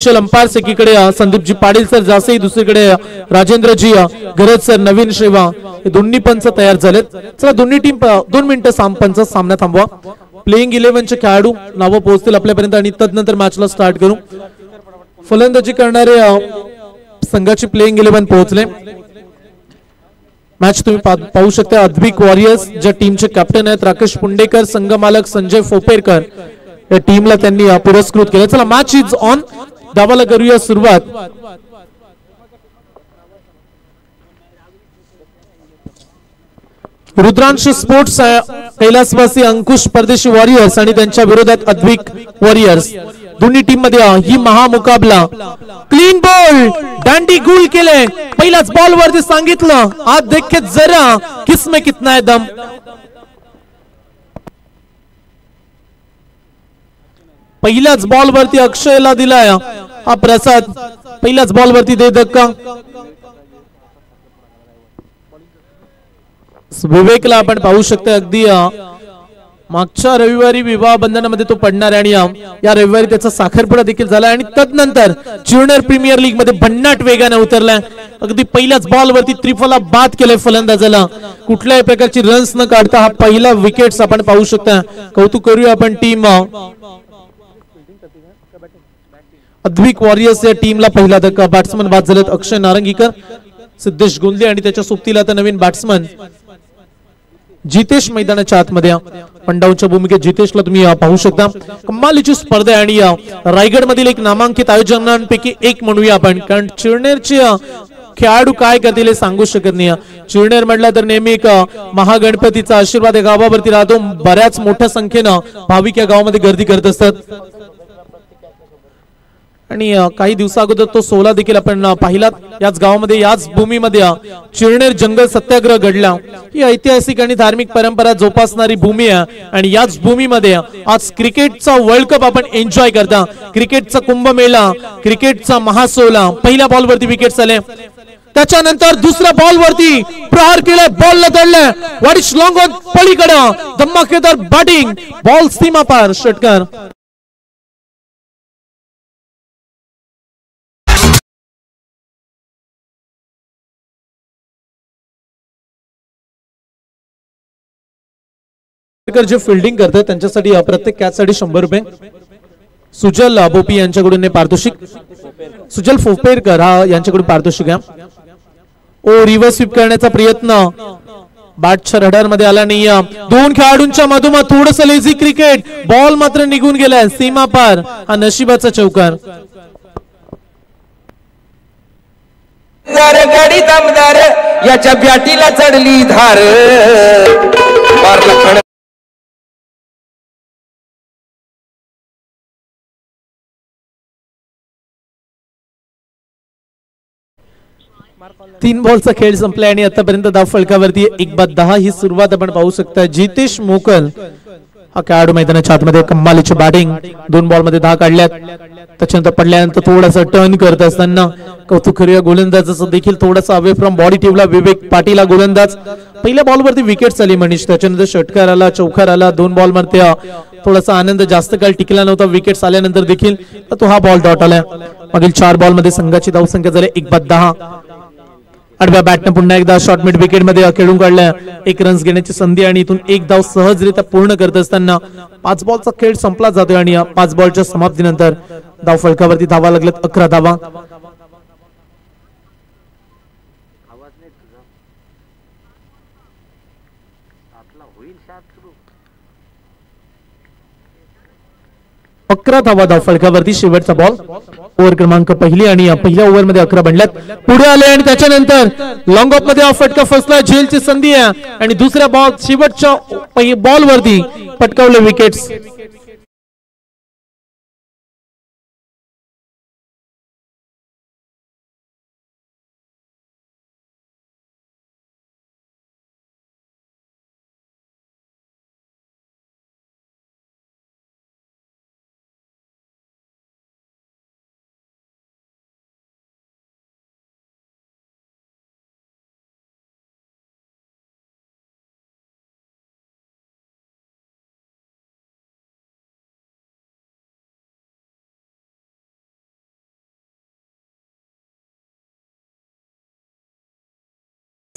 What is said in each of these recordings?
Special umpire एकीकडे Sandeepji Patil sir Jasai, दुसरीकडे राजेंद्रजी गरज सर, नवीन श्रेवा हे दोन्ही पंच तयार झालेत. चला दोन्ही टीम 2 मिनिटं पंच सामना थांबवा. प्लेइंग 11चे खेळाडू नावं पोहोचतील आपल्यापर्यंत आणि तदनंतर मॅचला स्टार्ट करू. फलंदाजी करणारे संघाची प्लेइंग 11 पोहोचले. मॅच तुम्ही पाहू शकता. अद्विक वॉरियर्स ज्या टीमचे कॅप्टन आहेत राकेश पुंडेकर, संघ मालक संजय फोपेरकर या टीमला त्यांनी पुरस्कृत केलं. चला मॅच इज ऑन. धावाला करूया सुरुवात. रुद्रांश स्पोर्ट्स कैलासवासी अंकुश परदेशी वॉरियर्स आणि त्यांच्या विरोधात अद्विक वॉरियर्स. दोन्ही टीम मध्ये ही महामुकाबला. क्लीन बॉल, दांडी गुल केले. पहिल्याच बॉल वरती सांगितलं आज देखे जरा किसमें कितना है दम. पहिल्याच बॉल वरती अक्षयला दिलाय हा प्रसाद. पहिल्याच बॉल वरती दे धक्का. विवेकला आपण पाहू शकतो अगदी मागच्या रविवारी विवाह बंधनामध्ये तो पडणार आणि या रविवारी त्याचा साखरपुडा देखील झाला आणि तदनंतर ज्युनियर प्रीमियर लीग मध्ये भन्नाट वेगाने उतरलाय. अगदी पहिल्याच बॉल वरती त्रिफला बाद केले फलंदाजाला. कुठल्याही प्रकारची रन्स न काढता हा पहिला विकेट्स आपण पाहू शकता. कौतुक करूया आपण टीम अद्विक वॉरियर्स या टीमला. पहिला धक्का. बॅट्समन बाद झालेत अक्षय नारंगीकर, सिद्धेश गुंदे आणि त्याच्या सोबतीला आता नवीन बॅट्समन जितेश मैदानाच्या आतमध्ये. पंडावच्या भूमिकेत जितेशला तुम्ही पाहू शकता. कमालीची स्पर्धा आहे आणि रायगड मधील एक नामांकित आयोजनांपैकी एक म्हणूया आपण, कारण चिरनेरचे खेळाडू काय करतील हे सांगू शकत नाही. चिरनेर म्हटलं तर नेहमी एक महागणपतीचा आशीर्वाद या गावावरती राहतो. बऱ्याच मोठ्या संख्येनं भाविक या गावामध्ये गर्दी करत असतात आणि काही दिवसा अगोदर तो सोहळा देखील आपण पाहिला. याच गावामध्ये याच भूमीमध्ये चिरनेर जंगल सत्याग्रह घडला. ही ऐतिहासिक आणि धार्मिक परंपरा जोपासणारी भूमी आहे आणि याच भूमीमध्ये आज क्रिकेटचा वर्ल्ड कप आपण एन्जॉय करता. क्रिकेटचा कुंभमेळा, क्रिकेटचा महासोहळा. पहिल्या बॉल वरती विकेट आले. त्याच्यानंतर दुसऱ्या बॉल वरती प्रहार केलाय. बॉल लदडलाय. वाडिश लॉंग ऑन पलीकडे धमाकेदार बॅटिंग. बॉल सीमा पार. षटकार. जे फिल्डिंग करतात त्यांच्यासाठी प्रत्येक कॅचसाठी 100 रुपये. सुजल बोपी यांच्याकडून पारितोषिक. सुजल फोपेरकर यांच्याकडून पारितोषिक घ्या. ओ रिव्हर्स स्वीप करण्याचा प्रयत्न बॅटच्या रडार मध्ये आला नाही. 2 खेळाडूंच्या मधोमध थोडस लेझी क्रिकेट. बॉल मात्र निघून गेलाय सीमा पार. हा नशिबाचा चौकार. गाडी दमदार याच्या बॅटीला चढली धार. मारला 3 बॉलचा खेळ संपलाय आणि आतापर्यंत धाव फलकावरती 1-10 ही सुरुवात आपण पाहू शकता. जितेश मोकल हा खेळाडू मैदानाच्या आतमध्ये. कमालीची बॅटिंग. 2 बॉल मध्ये 10 काढल्यात. त्याच्यानंतर पडल्यानंतर थोडासा टर्न करत असताना कौतुक करूया गोलंदाजाचं देखील. थोडासा अवे फ्रॉम बॉडी ठेवला विवेक पाटील गोलंदाज. पहिल्या बॉल वरती विकेट आली मनीष. त्याच्यानंतर षटकार आला, चौकार आला. 2 बॉल मध्ये थोडासा आनंद जास्त काळ टिकला नव्हता. विकेट्स आल्यानंतर देखील तो हा बॉल डॉट आला. मागील 4 बॉल मध्ये संघाची धावसंख्या झाली 1-10. आडव्या बॅटने पुन्हा एकदा शॉर्ट मिड विकेट मध्ये खेळून काढल्या. 1 रन्स घेण्याची संधी आणि इथून 1 धाव सहजरित्या पूर्ण करत असताना 5 बॉलचा खेळ संपला जातोय आणि 5 बॉलच्या समाप्तीनंतर धाव फलकावरती धावा लागल्यात 11 धावा. अकरा धावा धाव फलकावरती. शेवटचा बॉल. ओव्हर क्रमांक पहिली आणि पहिल्या ओव्हर मध्ये 11 बनल्यात. पुढे आले आणि त्याच्यानंतर लॉंग ऑफ मध्ये फटका फसला. झेलची संधी आहे आणि दुसऱ्या बॉल शेवटच्या बॉल वरती पटकावले विकेट्स.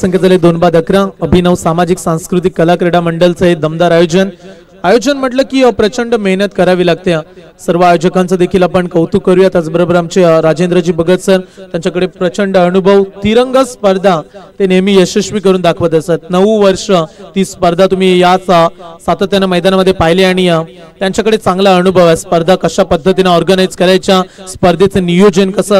संख्या झाले 2/11. अभिनव सामाजिक सांस्कृतिक कला क्रीडा मंडळचं हे दमदार आयोजन म्हटलं की प्रचंड मेहनत करावी लागते. सर्व आयोजकांचं देखील आपण कौतुक करूया. त्याचबरोबर आमचे राजेंद्रजी भगत सर, त्यांच्याकडे प्रचंड अनुभव. तिरंगा स्पर्धा ते नेहमी यशस्वी करून दाखवत असतात. 9 वर्ष ती स्पर्धा तुम्ही याच सातत्यानं मैदानामध्ये पाहिली आणि त्यांच्याकडे चांगला अनुभव आहे. स्पर्धा कशा पद्धतीने ऑर्गनाइज करायच्या, स्पर्धेचं नियोजन कसं,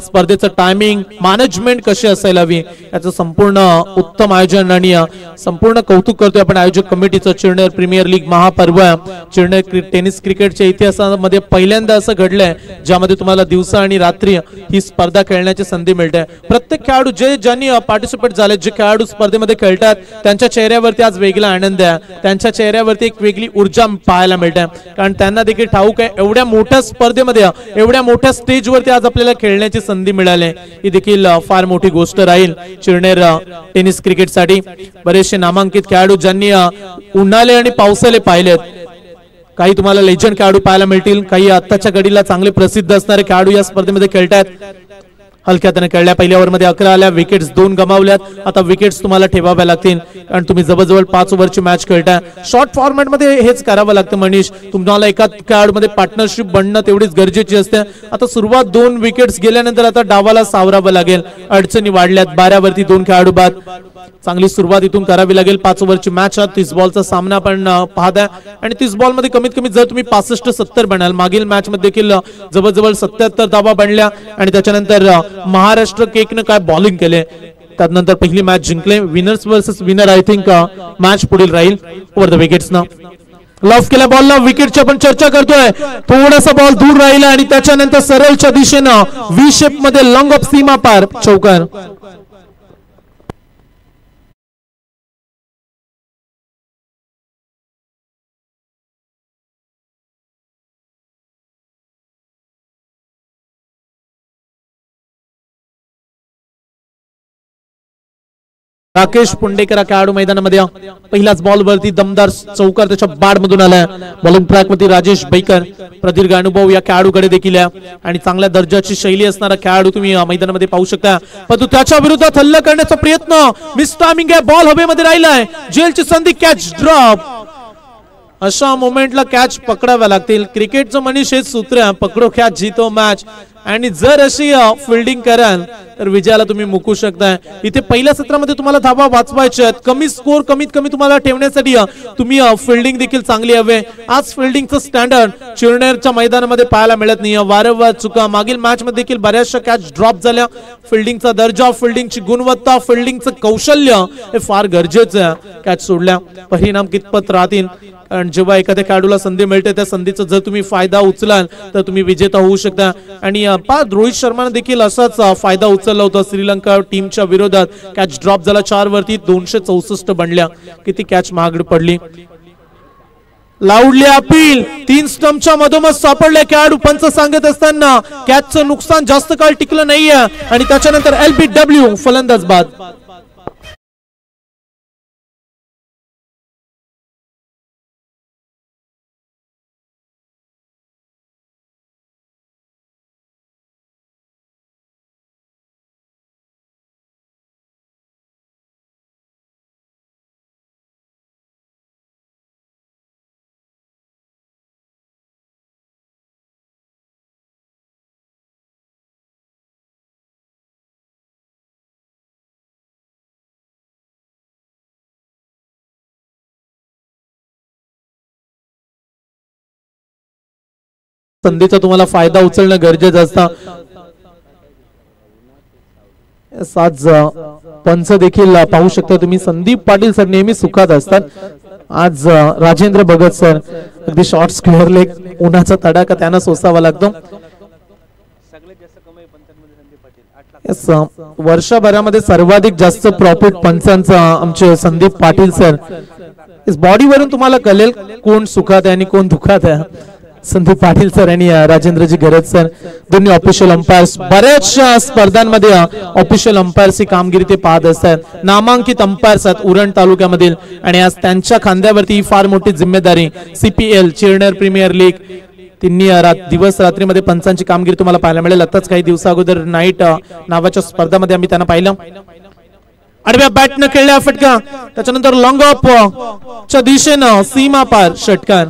स्पर्धेचं टायमिंग मॅनेजमेंट कशी असायला हवी, याचं संपूर्ण उत्तम आयोजन आणि संपूर्ण कौतुक करतोय आपण आयोजक कमिटीचं. चिरनेर प्रीमियर लीग महापर्व, चिरनेर टेनिस क्रिकेटच्या इतिहासामध्ये पहिल्यांदा असं घडलंय ज्यामध्ये तुम्हाला दिवसा आणि रात्री ही स्पर्धा खेळण्याची संधी मिळते. प्रत्येक खेळाडू ज्यांनी पार्टिसिपेट झाले, जे खेळाडू स्पर्धेमध्ये खेळतात, त्यांच्या चेहऱ्यावरती आज वेगळा आनंद आहे. त्यांच्या चेहऱ्यावरती एक वेगळी ऊर्जा पाहायला मिळते, कारण त्यांना देखील ठाऊक आहे एवढ्या मोठ्या स्पर्धेमध्ये, एवढ्या मोठ्या स्टेजवरती आज आपल्याला खेळण्याची संधी मिळाली. ही देखील फार मोठी गोष्ट राहील चिरनेर टेनिस क्रिकेटसाठी. बरेचसे नामांकित खेळाडू ज्यांनी उन्हाळे आणि पावसाळे पाहिलेत. काही तुम्हाला लेजंड खेळाडू पाहायला मिळतील, काही आत्ताच्या घडीला चांगले प्रसिद्ध असणारे खेळाडू या स्पर्धेमध्ये खेळतात. हलक्या हाताने खेळल्या. पहिल्या ओव्हरमध्ये 11 आल्या, विकेट्स 2 गमावल्यात. आता विकेट्स तुम्हाला ठेवाव्या लागतील, कारण तुम्ही जवळजवळ 5 ओव्हरची मॅच खेळताय. शॉर्ट फॉर्मॅट मध्ये हेच करावं लागतं मनीष. तुम्हाला एका खेळाडूमध्ये पार्टनरशिप बनणं तेवढीच गरजेची असते. आता सुरुवात 2 विकेट्स गेल्यानंतर आता डावाला सावरावं लागेल. अडचणी वाढल्यात. 12 वरती 2 खेळाडू बाद. चांगली सुरुवात इथून करावी लागेल. 5 ओव्हरची मॅच. 30 बॉलचा सामना आपण पाहताय आणि 30 बॉल मध्ये कमीत कमी जर तुम्ही 65-70 बनाल, मागील मॅच मध्ये देखील जवळजवळ 77 धावा बनल्या आणि त्याच्यानंतर महाराष्ट्र केकनं काय बॉलिंग केले. त्यानंतर पहिली मॅच जिंकले. Winners versus winner I think match पुढील राहील ओव्हर द विकेट्स ना. लॉफ केल्या बॉलला विकेटची आपण चर्चा करतोय. थोडासा बॉल दूर राहिला आणि त्याच्यानंतर सरळच्या दिशेनं व्ही शेप मध्ये लॉंग ऑफ सीमा पार चौकार. राकेश पुंडेकर खेळाडू मैदानामध्ये. पहिल्याच बॉल वरती दमदार चौकार त्याच्या बॅट मधून आलाय. बॉलिंग ट्रॅक मध्ये राजेश बैकर, प्रदीर्घ अनुभव या खेळाडूकडे देखील आहे आणि चांगल्या दर्जाची शैली असणारा खेळाडू तुम्ही मैदानामध्ये पाहू शकता. परंतु त्याच्या विरोधात हल्ला करण्याचा प्रयत्न, मिस टायमिंग आहे. बॉल हवेमध्ये राहिलाय. जेलची संधी, कॅच ड्रॉप. अशा मोमेंटला कॅच पकडाव्या लागतील. क्रिकेटचं मनीष हेच सूत्र आहे, पकडो कॅच जीतो मॅच. आणि जर अशी फिल्डिंग कराल तर विजयाला तुम्ही मुकू शकताय. इथे पहिल्या सत्रामध्ये तुम्हाला धावा वाचवायच्या आहेत. कमी स्कोर कमीत कमी तुम्हाला ठेवण्यासाठी तुम्ही फिल्डिंग देखील चांगली हवे. आज फिल्डिंगचं स्टँडर्ड चिरनेरच्या मैदानामध्ये पाहायला मिळत नाही. वारंवार चुका. मागील मॅच मध्ये देखील बऱ्याचशा कॅच ड्रॉप झाल्या. फिल्डिंगचा दर्जा, फिल्डिंगची गुणवत्ता, फिल्डिंगचं कौशल्य हे फार गरजेचं आहे. कॅच सोडल्या परिणाम कितपत राहतील, कारण जेव्हा एखाद्या खेळाडूला संधी मिळते त्या संधीचा जर तुम्ही फायदा उचलाल तर तुम्ही विजेता होऊ शकता. आणि रोहित शर्माने देखील असाच फायदा उचलला होता श्रीलंका टीमच्या विरोधात. कॅच ड्रॉप झाला 4 वरती 264 बनल्या. किती कॅच महागडी पडली. लाऊडली अपील. 3 स्टंपच्या मधोमध सापडले खेळाडू. पंच सांगत असताना कॅचचं नुकसान जास्त काळ टिकलं नाहीये आणि त्याच्यानंतर LBW फलंदाज बाद. संधीचा तुम्हाला फायदा उचलणं गरजेचं असतं. आज पंच देखील पाहू शकता तुम्ही. संदीप पाटील सर नेहमी सुखात असतात. आज राजेंद्र भगत सर अगदी शॉर्ट्स क्लिअरले उन्हाचा तडाखा त्यांना सोसावा लागतो. वर्षभरामध्ये सर्वाधिक जास्त प्रॉफिट पंचांचा आमचे संदीप पाटील सर. बॉडीवरून तुम्हाला कळेल कोण सुखात आहे आणि कोण दुखात आहे. संदीप पाटील सर आणि राजेंद्रजी गरज सर दोन्ही ऑफिशियल अंपायर्स. बऱ्याचशा स्पर्धांमध्ये ऑफिशियल अंपायर्सची कामगिरी ते पाहत असतात. नामांकित अंपायर्स आहेत उरण तालुक्यामधील आणि आज त्यांच्या खांद्यावरती फार मोठी जिम्मेदारी. CPL चिरनेर प्रीमियर लीग तिन्ही दिवस रात्रीमध्ये पंचांची कामगिरी तुम्हाला पाहायला मिळेल. आताच काही दिवसा अगोदर नाईट नावाच्या स्पर्धामध्ये आम्ही त्यांना पाहिलं. आडव्या बॅटनं खेळल्या फटका, त्याच्यानंतर लॉंग ऑफ च्या दिशेनं सीमा पार षटकार.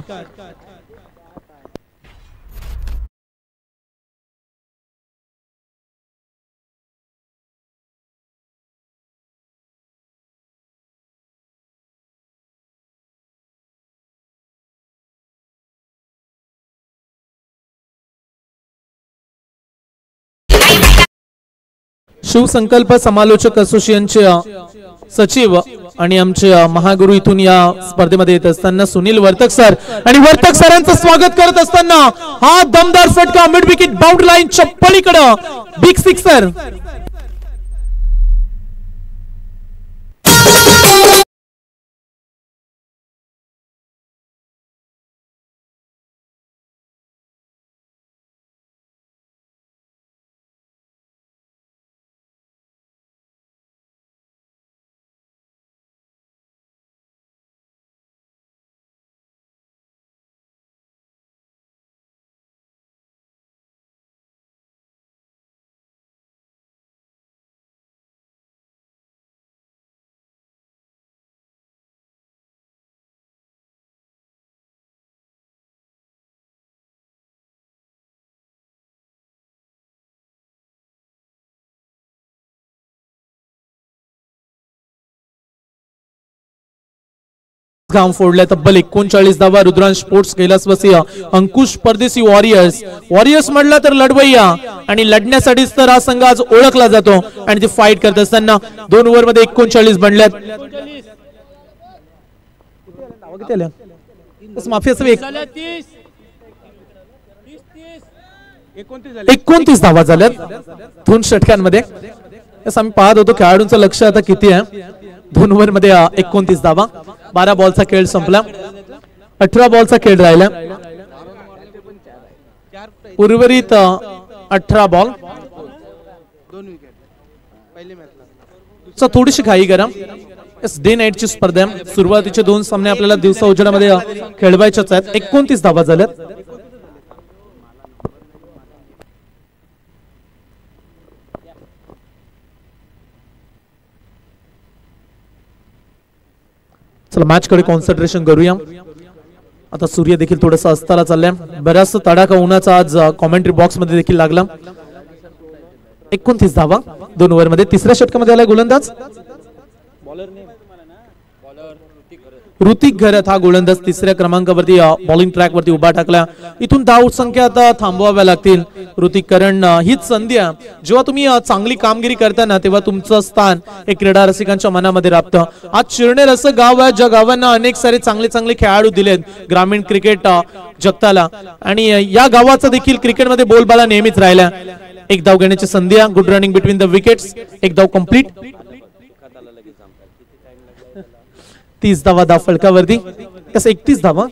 शिवसंकल्प समालोचक असोसिएशनचे सचिव आणि आमचे महागुरु इथून या स्पर्धेमध्ये येत असताना सुनील वर्तक सर, आणि वर्तक सरांचं स्वागत करत असताना हा दमदार फटका मिड विकेट बाउंड लाईनच्या पलीकडे बिग सिक्सर. घाम फोडल्या तब्बल 39 धावा. रुद्रांश स्पोर्ट्स कैलासवासी अंकुश परदेशी वॉरियर्स म्हटलं तर लढवय्या, आणि लढण्यासाठीच तर हा संघ आज ओळखला जातो. आणि ते फाईट करत असताना 2 ओव्हर मध्ये 39 बनल्यात. माफी असावी. 29 धावा झाल्यात 2 षटकांमध्ये. आम्ही पाहत होतो खेळाडूंचं लक्ष आता किती आहे. 2 ओव्हर मध्ये 29 धावा. 12 बॉलचा खेळ संपला. 18 बॉलचा खेळ राहिला. उर्वरित 18 बॉल. थोडीशी घाई करा. डे नाईटची स्पर्धा आहे. सुरुवातीचे 2 सामने आपल्याला दिवसा उजेडामध्ये खेळवायच्याच आहेत. 29 धावा झाल्यात. चला मॅच कडे कॉन्सन्ट्रेशन करूया. आता सूर्य देखील थोडासा अस्ताला चाललाय. बराच तडाखा उन्हाचा आज कॉमेंट्री बॉक्स मध्ये देखील लागला. 29 धावा 2 ओव्हर मध्ये. तिसऱ्या षटकामध्ये आलाय गोलंदाज ऋतिक घरत. हा गोलंदाज 3ऱ्या क्रमांकावरती बॉलिंग ट्रॅक वरती उभा टाकला. इथून धाव संख्या आता थांबवाव्या लागतील ऋतिक, कारण हीच संधी आहे. जेव्हा तुम्ही चांगली कामगिरी करताना तेव्हा तुमचं स्थान एक क्रीडा रसिकांच्या मनामध्ये राहतं. आज चिरनेर असं गाव आहे ज्या गावांना अनेक सारे चांगले खेळाडू दिलेत ग्रामीण क्रिकेट जगताला, आणि या गावाचा देखील क्रिकेटमध्ये बोलबाला नेहमीच राहिला. एक धाव घेण्याची संधी आहे. Good running between the wickets. एक धाव कंप्लीट. 30 धावा धाव फलकावरती. कसं 31 धावा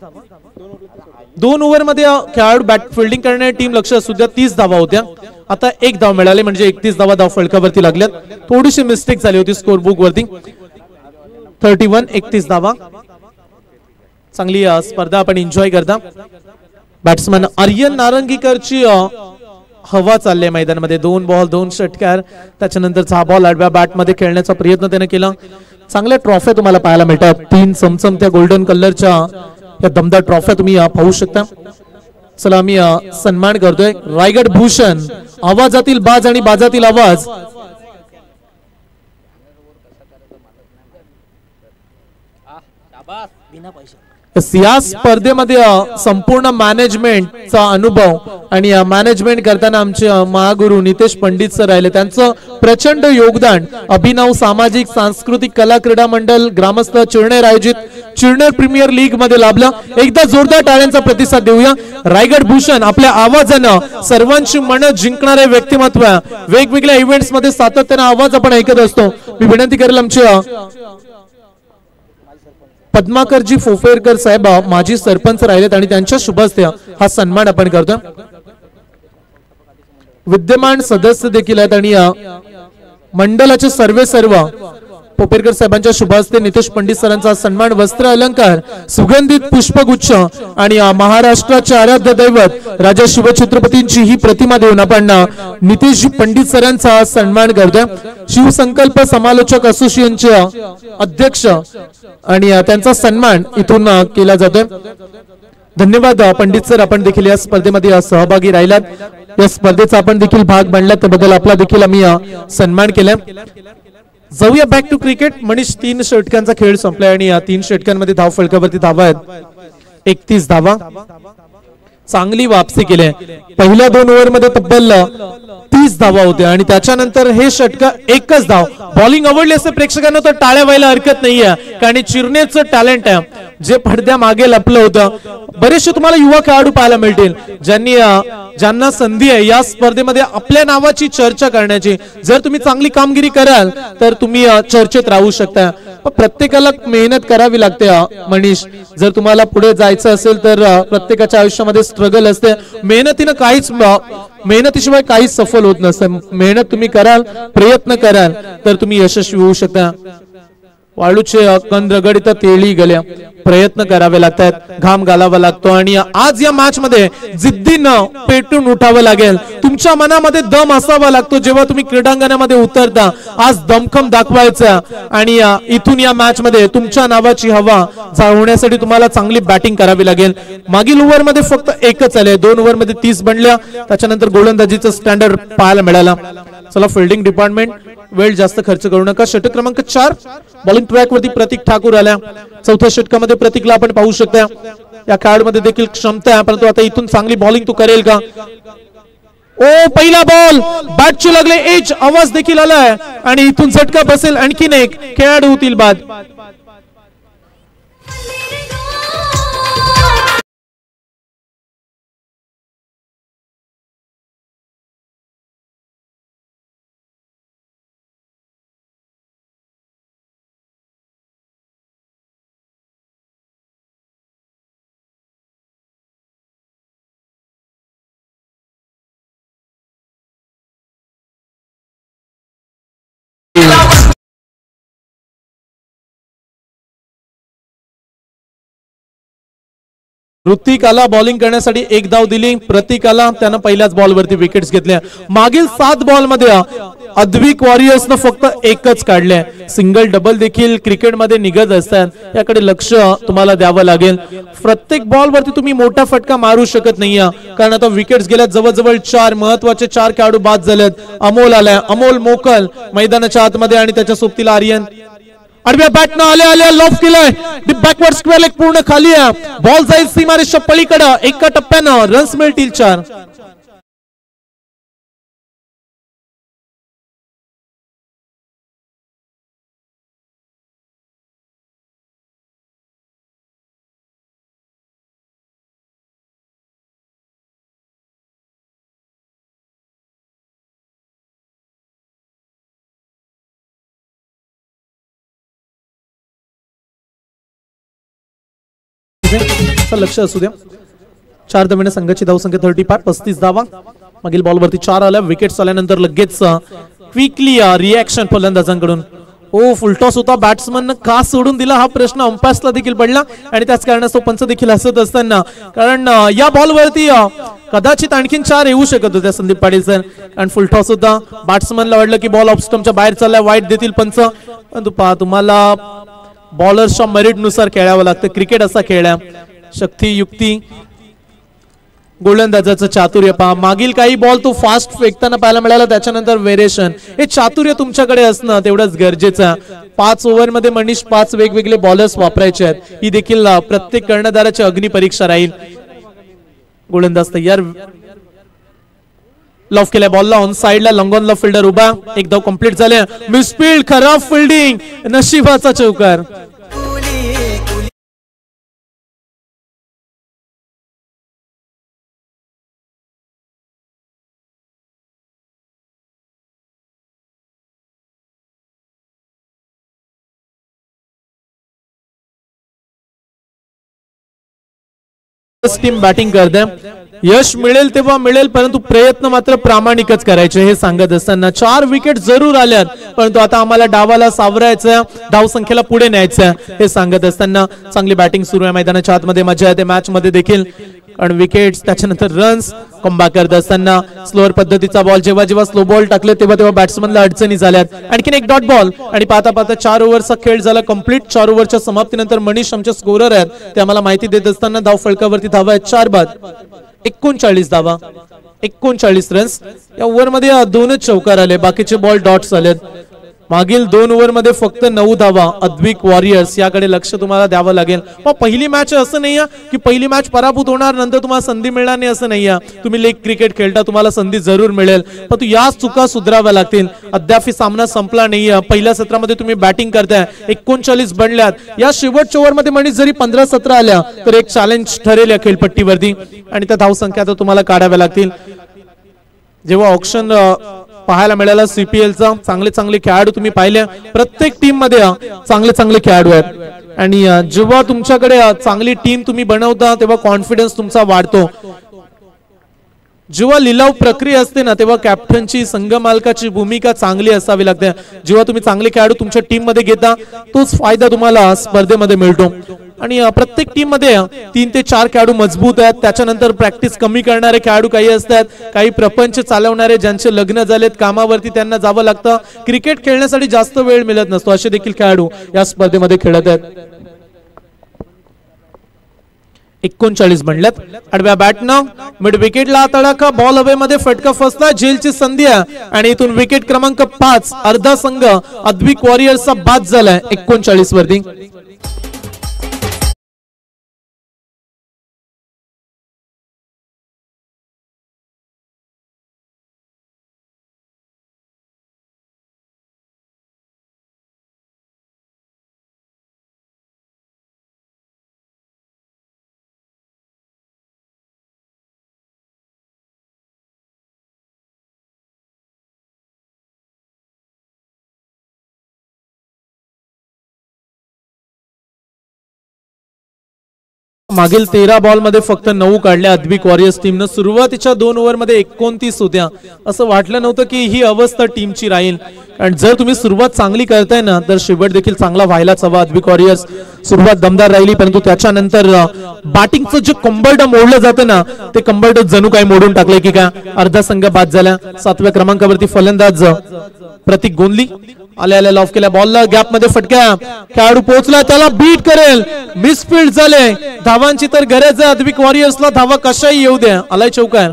2 ओव्हर मध्ये खेळाडू बॅट फिल्डिंग करणारी टीम लक्ष असू द्या. 30 धावा होत्या. आता 1 धाव मिळाले म्हणजे 31 धावा धाव फलकावरती लागल्यात. थोडीशी मिस्टेक झाली होती स्कोर बुक वरती. 31 31 धावा. चांगली स्पर्धा आपण एन्जॉय करता. बॅट्समन आर्यन नारंगीकरची हवा चालली मैदानामध्ये. 2 बॉल 2 षटकार. त्याच्यानंतर 6 बॉल आडव्या बॅट मध्ये खेळण्याचा प्रयत्न त्याने केला. चांगल्या ट्रॉफ्या तुम्हाला पाहायला मिळतात. 3 चमचमत्या गोल्डन कलरच्या या दमदार ट्रॉफ्या तुम्ही पाहू शकता. चला आम्ही सन्मान करतोय रायगड भूषण, आवाजातील बाज आणि बाजातील आवाज. या स्पर्धेमध्ये संपूर्ण मॅनेजमेंटचा अनुभव आणि मॅनेजमेंट करताना आमचे महागुरु नितेश पंडित सर राहिले. त्यांचं प्रचंड योगदान. अभिनव सामाजिक सांस्कृतिक कला क्रीडा मंडळ ग्रामस्थ चिरनेर आयोजित चिरनेर प्रीमियर लीग मध्ये लाभला. एकदा जोरदार टाळ्यांचा प्रतिसाद देऊया. रायगड भूषण आपल्या आवाजानं सर्वांची मन जिंकणारे व्यक्तिमत्व. वेगवेगळ्या इव्हेंट्स मध्ये सातत्याने आवाज आपण ऐकत असतो. मी विनंती करेल आमच्या पद्माकरजी फोफेरकर साहेब माजी सरपंच राहिलेत आणि त्यांच्या शुभ हस्ते हा सन्मान आपण करतो. विद्यमान सदस्य देखील आहेत आणि मंडळाचे सर्व पोपेरकर साहेबांच्या शुभ हस्ते नितेश पंडित सरांचा सन्मान, वस्त्र अलंकार, सुगंधित पुष्पगुच्छ आणि महाराष्ट्राचे आराध्य दैवत राजा शिवछत्रपतींची ही प्रतिमा देऊन आपण नितेश पंडित सरांचा सन्मान करतोय. शिवसंकल्प समालोचक असोसिएशनचे अध्यक्ष आणि त्यांचा सन्मान इथून केला जातोय. धन्यवाद पंडित सर, आपण देखील या स्पर्धेमध्ये सहभागी राहिलात. या स्पर्धेचा आपण देखील भाग बनलात त्याबद्दल आपला देखील आम्ही सन्मान केला. जाऊया बॅक टू क्रिकेट. मनीष 3 षटकांचा खेळ संपलाय आणि या 3 षटकांमध्ये धाव फलकावरती धावा आहेत 31 धावा. चांगली वापसी केली. पहिल्या 2 ओव्हरमध्ये तब्बल 30 धावा होत्या आणि त्याच्यानंतर हे षटक एकच धाव. बॉलिंग आवडली असे प्रेक्षकांना तर टाळ्या व्हायला हरकत नाहीये, कारण चिरनेचं टॅलेंट आहे जे पडद्या मागे लपलं होतं. बरेचसे तुम्हाला युवा खेळाडू पाहायला मिळतील ज्यांना संधी आहे या स्पर्धेमध्ये आपल्या नावाची चर्चा करण्याची. जर तुम्ही चांगली कामगिरी कराल तर तुम्ही चर्चेत राहू शकता. प्रत्येकाला मेहनत करावी लागते मनीष. जर तुम्हाला पुढे जायचं असेल तर प्रत्येकाच्या आयुष्यामध्ये स्ट्रगल असते. मेहनतीशिवाय काहीच सफल होत नसतं. मेहनत तुम्ही कराल, प्रयत्न कराल तर तुम्ही यशस्वी होऊ शकता. वाळूचे कंद रगडित तेली गल्या, प्रयत्न करावे लागतात, घाम घालावा लागतो आणि आज या मॅच मध्ये जिद्दीनं पेटून उठावं लागेल. तुमच्या मनामध्ये दम असावा लागतो जेव्हा तुम्ही क्रीडांगणामध्ये उतरता. आज दमखम दाखवायचा आणि इथून या मॅच मध्ये तुमच्या नावाची हवा होण्यासाठी तुम्हाला चांगली बॅटिंग करावी लागेल. मागील ओव्हर मध्ये फक्त एकच आले, 2 ओव्हर मध्ये 30 बनल्या. त्याच्यानंतर गोलंदाजीचं स्टँडर्ड पाहायला मिळाला. चला फिल्डिंग डिपार्टमेंट वेळ जास्त खर्च करू नका. षटक क्रमांक 4 बॉलिंग ट्रॅक वरती प्रतीक ठाकूर आल्या. चौथ्या षटकामध्ये प्रतीकला आपण पाहू शकता. या खेळाडूमध्ये देखील क्षमता आहे, परंतु आता इथून चांगली बॉलिंग तो करेल का? ओ पहिला बॉल बॅटची लागले एज, आवाज देखील आलाय आणि इथून झटका बसेल. आणखीन एक खेळाडू होतील बाद. ऋतिकाला बॉलिंग करण्यासाठी 1 धाव दिली. प्रतीकाला त्यानं पहिल्याच बॉलवरती विकेट्स घेतल्या. मागील 7 बॉल मध्ये अद्विक वॉरियर्सनं फक्त एकच काढले. सिंगल डबल देखील क्रिकेटमध्ये निघत असतात, याकडे लक्ष तुम्हाला द्यावं लागेल. प्रत्येक बॉलवरती तुम्ही मोठा फटका मारू शकत नाहीये, कारण आता विकेट्स गेल्यात जवळजवळ 4 महत्वाचे 4 खेळाडू बाद झालेत. अमोल आलाय, अमोल मोकल मैदानाच्या आतमध्ये आणि त्याच्या सोबतीला आर्यन. आडव्या बॅटनं आल्या लॉफ केलाय. बॅकवर्ड स्क्वेअर लेग पूर्ण खाली आहे. बॉल जाईल सीमारेषच्या पलीकडे. एका टप्प्यानं रन्स मिळतील 4. लक्ष असू द्या. 4 धावांनी संघाची धावसंख्या 35 धावा. मागील बॉलवरती 4 आल्या. विकेट्स आल्यानंतर लगेच क्विकली रिएक्शन फलंदाजांकडून. फुलटॉस होता, बॅट्समन का सोडून दिला हा प्रश्न अंपायर्सला देखील पडला आणि त्याच कारणास्तव पंच देखील हसत असताना, कारण या बॉलवरती कदाचित आणखीन 4 येऊ शकत होत्या संदीप पाटील सर. आणि फुलटॉस होता, बॅट्समनला वाटलं की बॉल ऑफ स्टंपच्या बाहेर चाललाय, वाईट देतील पंच. परंतु तुम्हाला बॉलर्सच्या मेरिट नुसार खेळावं लागतं. क्रिकेट असा खेळ आहे. शक्ती युक्ती गोलंदाजाचं चातुर्य पहा. मागील काही बॉल तो फास्ट फेकताना पाहायला मिळाला, त्याच्यानंतर व्हेरिएशन. हे चातुर्य तुमच्याकडे असणं तेवढंच गरजेचं. 5 ओव्हरमध्ये मनीष 5 वेगवेगळे बॉलर्स वापरायचे आहेत. ही देखील प्रत्येक कर्णधाराची अग्निपरीक्षा राहील. गोलंदाज तयार. लॉफ केल्या बॉलला ऑन साइडला. लंगॉनला फिल्डर उभा. 1 धाव कंप्लीट झाले. मिसफील्ड, खराब फिल्डिंग, नशिबाचा चौकार. टीम बॅटिंग करते. यश मिळेल तेव्हा मिळेल, परंतु प्रयत्न मात्र प्रामाणिकच करायचे हे सांगत असताना 4 विकेट जरूर आल्यात, परंतु आता आम्हाला डावाला सावरायचं, धाव संख्येला पुढे न्यायचं हे सांगत असताना चांगली बॅटिंग सुरू आहे मैदानाच्या आतमध्ये, मजा येते मॅच मध्ये देखील. कारण विकेट्स त्याच्यानंतर रन्स कमबॅक करत असताना स्लोअर पद्धतीचा बॉल, जेव्हा जेव्हा स्लो बॉल टाकले तेव्हा बॅट्समनला अडचणी झाल्यात. आणखीन एक डॉट बॉल आणि पाहता पाहता 4 ओव्हरचा खेळ झाला कंप्लीट. 4 ओव्हरच्या समाप्तीनंतर मनीष आमचे स्कोरर आहेत, ते आम्हाला माहिती देत असताना धाव फलकावरती धावा आहेत 4 बाद, 39 धावा, 39 रन्स. या ओव्हरमध्ये 2च चौकार आले, बाकीचे बॉल डॉट्स आलेत. मागील 2 ओव्हरमध्ये फक्त 9 धावा. अद्विक वॉरियर्स याकडे लक्ष तुम्हाला द्यावं लागेल. मग पहिली मॅच असं नाहीये की पहिली मॅच पराभूत होणार नंतर तुम्हाला संधी मिळणार नाही, असं नाहीये. तुम्ही लेग क्रिकेट खेळता, तुम्हाला संधी जरूर मिळेल, पण या चुका सुधाराव्या लागतील. अद्याप सामना संपला नाहीये. पहिल्या सत्रामध्ये तुम्ही बॅटिंग करताय, 39 बनल्यात. या शेवटच्या ओव्हरमध्ये म्हणजे जरी 15-17 आल्या तर एक चॅलेंज ठरेल या खेळपट्टीवरती आणि त्या धावसंख्या तर तुम्हाला काढाव्या लागतील. जेव्हा ऑप्शन पाहायला मिळाला सीपीएलचा, चांगले चांगले खेळाडू तुम्ही पाहिले, प्रत्येक टीम मध्ये चांगले चांगले खेळाडू आहेत आणि जेव्हा तुमच्याकडे चांगली टीम तुम्ही बनवता तेव्हा कॉन्फिडन्स तुमचा वाढतो. जेव्हा लिलाव प्रक्रिया असते ना तेव्हा कॅप्टनची, संघ मालकाची भूमिका चांगली असावी लागते. जेव्हा तुम्ही चांगले खेळाडू तुमच्या टीम मध्ये घेता तोच फायदा तुम्हाला स्पर्धेमध्ये मिळतो. आणि प्रत्येक टीम मध्ये 3 ते 4 खेळाडू मजबूत आहेत. त्याच्यानंतर प्रॅक्टिस कमी करणारे खेळाडू काही असतात, काही प्रपंच चालवणारे, ज्यांचे लग्न झालेत, कामावरती त्यांना जावं लागतं, क्रिकेट खेळण्यासाठी जास्त वेळ मिळत नसतो, असे देखील खेळाडू या स्पर्धेमध्ये खेळत आहेत. 39 बनल्यात. आडव्या बॅटनं मिड विकेटला तडाखा, बॉल हवे मध्ये फटका फसला, झेलची संधी आहे आणि इथून विकेट क्रमांक 5 अर्धा संघ अद्विक वॉरियर्सचा बाद झालाय 39 वरती. मागील 13 बॉल मध्ये फक्त 9 काढल्या अद्विक वॉरियर्स टीमनं. सुरुवातीच्या 2 ओव्हर मध्ये 29 होत्या. असं वाटलं नव्हतं की ही अवस्था टीमची राहील, आणि जर तुम्ही सुरुवात चांगली करताय ना तर शेवट देखील चांगला व्हायलाच हवा. अद्विक वॉरियर्स सुरुवात दमदार राहिली, परंतु त्याच्यानंतर बॅटिंगचं जे कंबरड मोडलं जातं ना ते कंबरड जणू काही मोडून टाकले की काय. अर्धा संघ बाद झाला. 7व्या क्रमांकावरती फलंदाज प्रतीक गोंदली आल्या लॉफ केल्या बॉलला, गॅप मध्ये फटक्या, खेळाडू पोहोचला, त्याला बीट करेल, मिसफील्ड झाले. धावांची तर गरज आहे अद्विक वॉरियर्सला, धावा कशाही येऊ द्या. आलाय चौकार.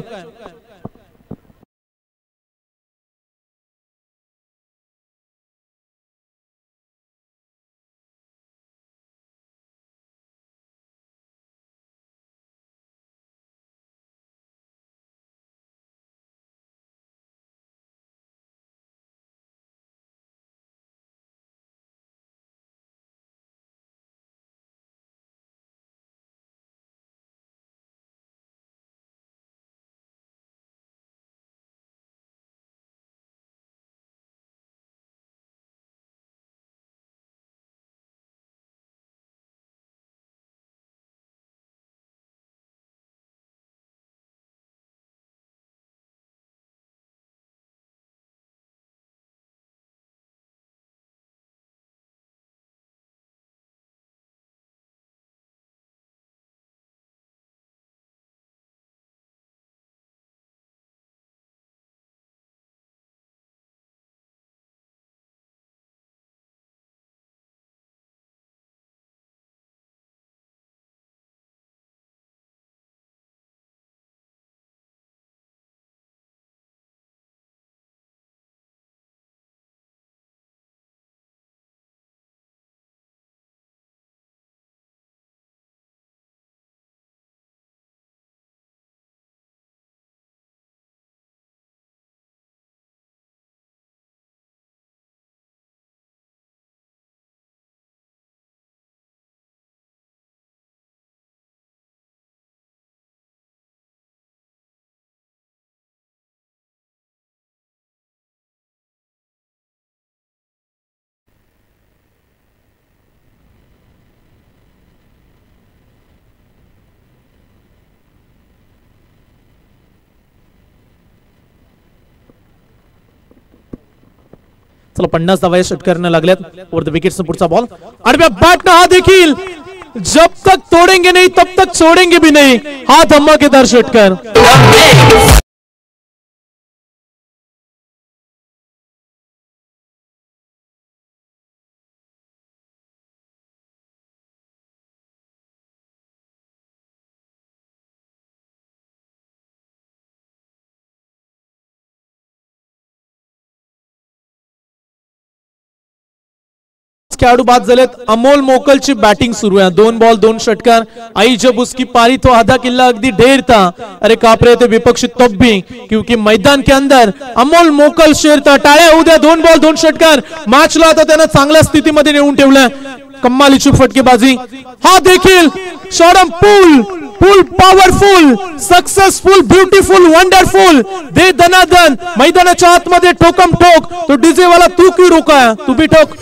चला 50 धावा षटकारांना लागल्यात ओव्हर द विकेट्स पुढचा बॉल आडव्या बॅटनं हा देखील जब तक तोडेंगे नहीं तब तक छोड़ेंगे भी नहीं हा धमाकेदार षटकार खेळाडू बाद झालेत अमोल मोकलची बॅटिंग सुरू आहे 2 बॉल 2 षटकार आई जब उसकी पारी तो आधा किल्ला अगदी ढेर था अरे कापरे थे विपक्षी तब भी क्योंकि मैदान के अंदर अमोल मोकल शेर था टाळ्या उद्या 2 बॉल 2 षटकार मॅचला आता त्यानं चांगल्या स्थितीमध्ये नेऊन ठेवलं कमालीची फटकेबाजी हा देखील शॉर्टम पुल पावरफुल सक्सेसफुल ब्युटिफुल वंडरफुल दे दनादन मैदानाच्या आतमध्ये ठोकम ठोक तो डीजे वाला तू क्यों रुका तू भी ठोक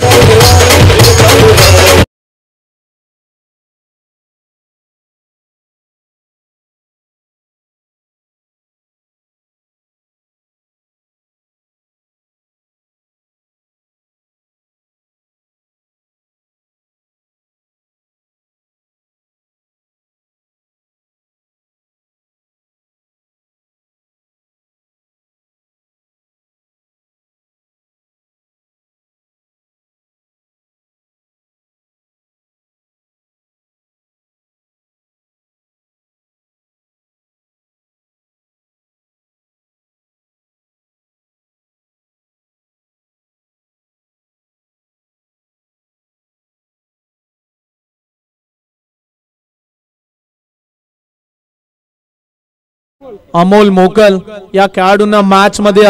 अमोल मोकल या खेळाडूंना मॅच मध्ये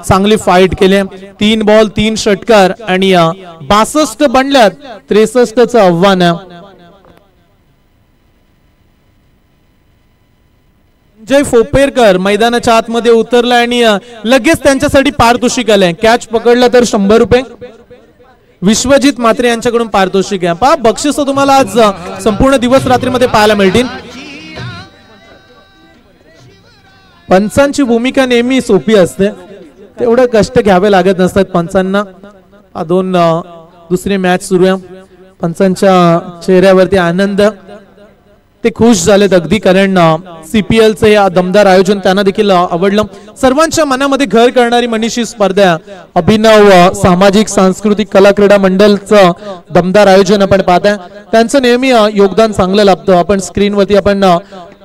चांगली फाईट केली 3 बॉल 3 षटकार आणि 62 बनल्यात 63चं आव्हान आहे संजय फोपेरकर मैदानाच्या आतमध्ये उतरला आणि लगेच त्यांच्यासाठी पारितोषिक आलंय कॅच पकडला तर 100 रुपये विश्वजित मात्रे यांच्याकडून पारितोषिक आहे पहा बक्षीस तुम्हाला आज संपूर्ण दिवस रात्रीमध्ये पाहायला मिळतील पंचांची भूमिका नेहमी सोपी असते तेवढं कष्ट घ्यावे लागत नसतात पंचांना दुसरी मॅच सुरू आहे पंचांच्या चेहऱ्यावरती आनंद ते खुश झालेत अगदी कारण CPL चे हे दमदार आयोजन त्यांना देखील आवडलं सर्वांच्या मनामध्ये घर करणारी मनीषी स्पर्धा अभिनव सामाजिक सांस्कृतिक कला क्रीडा मंडळचं दमदार आयोजन आपण पाहताय त्यांचं नेहमी योगदान चांगलं लाभतं आपण स्क्रीनवरती आपण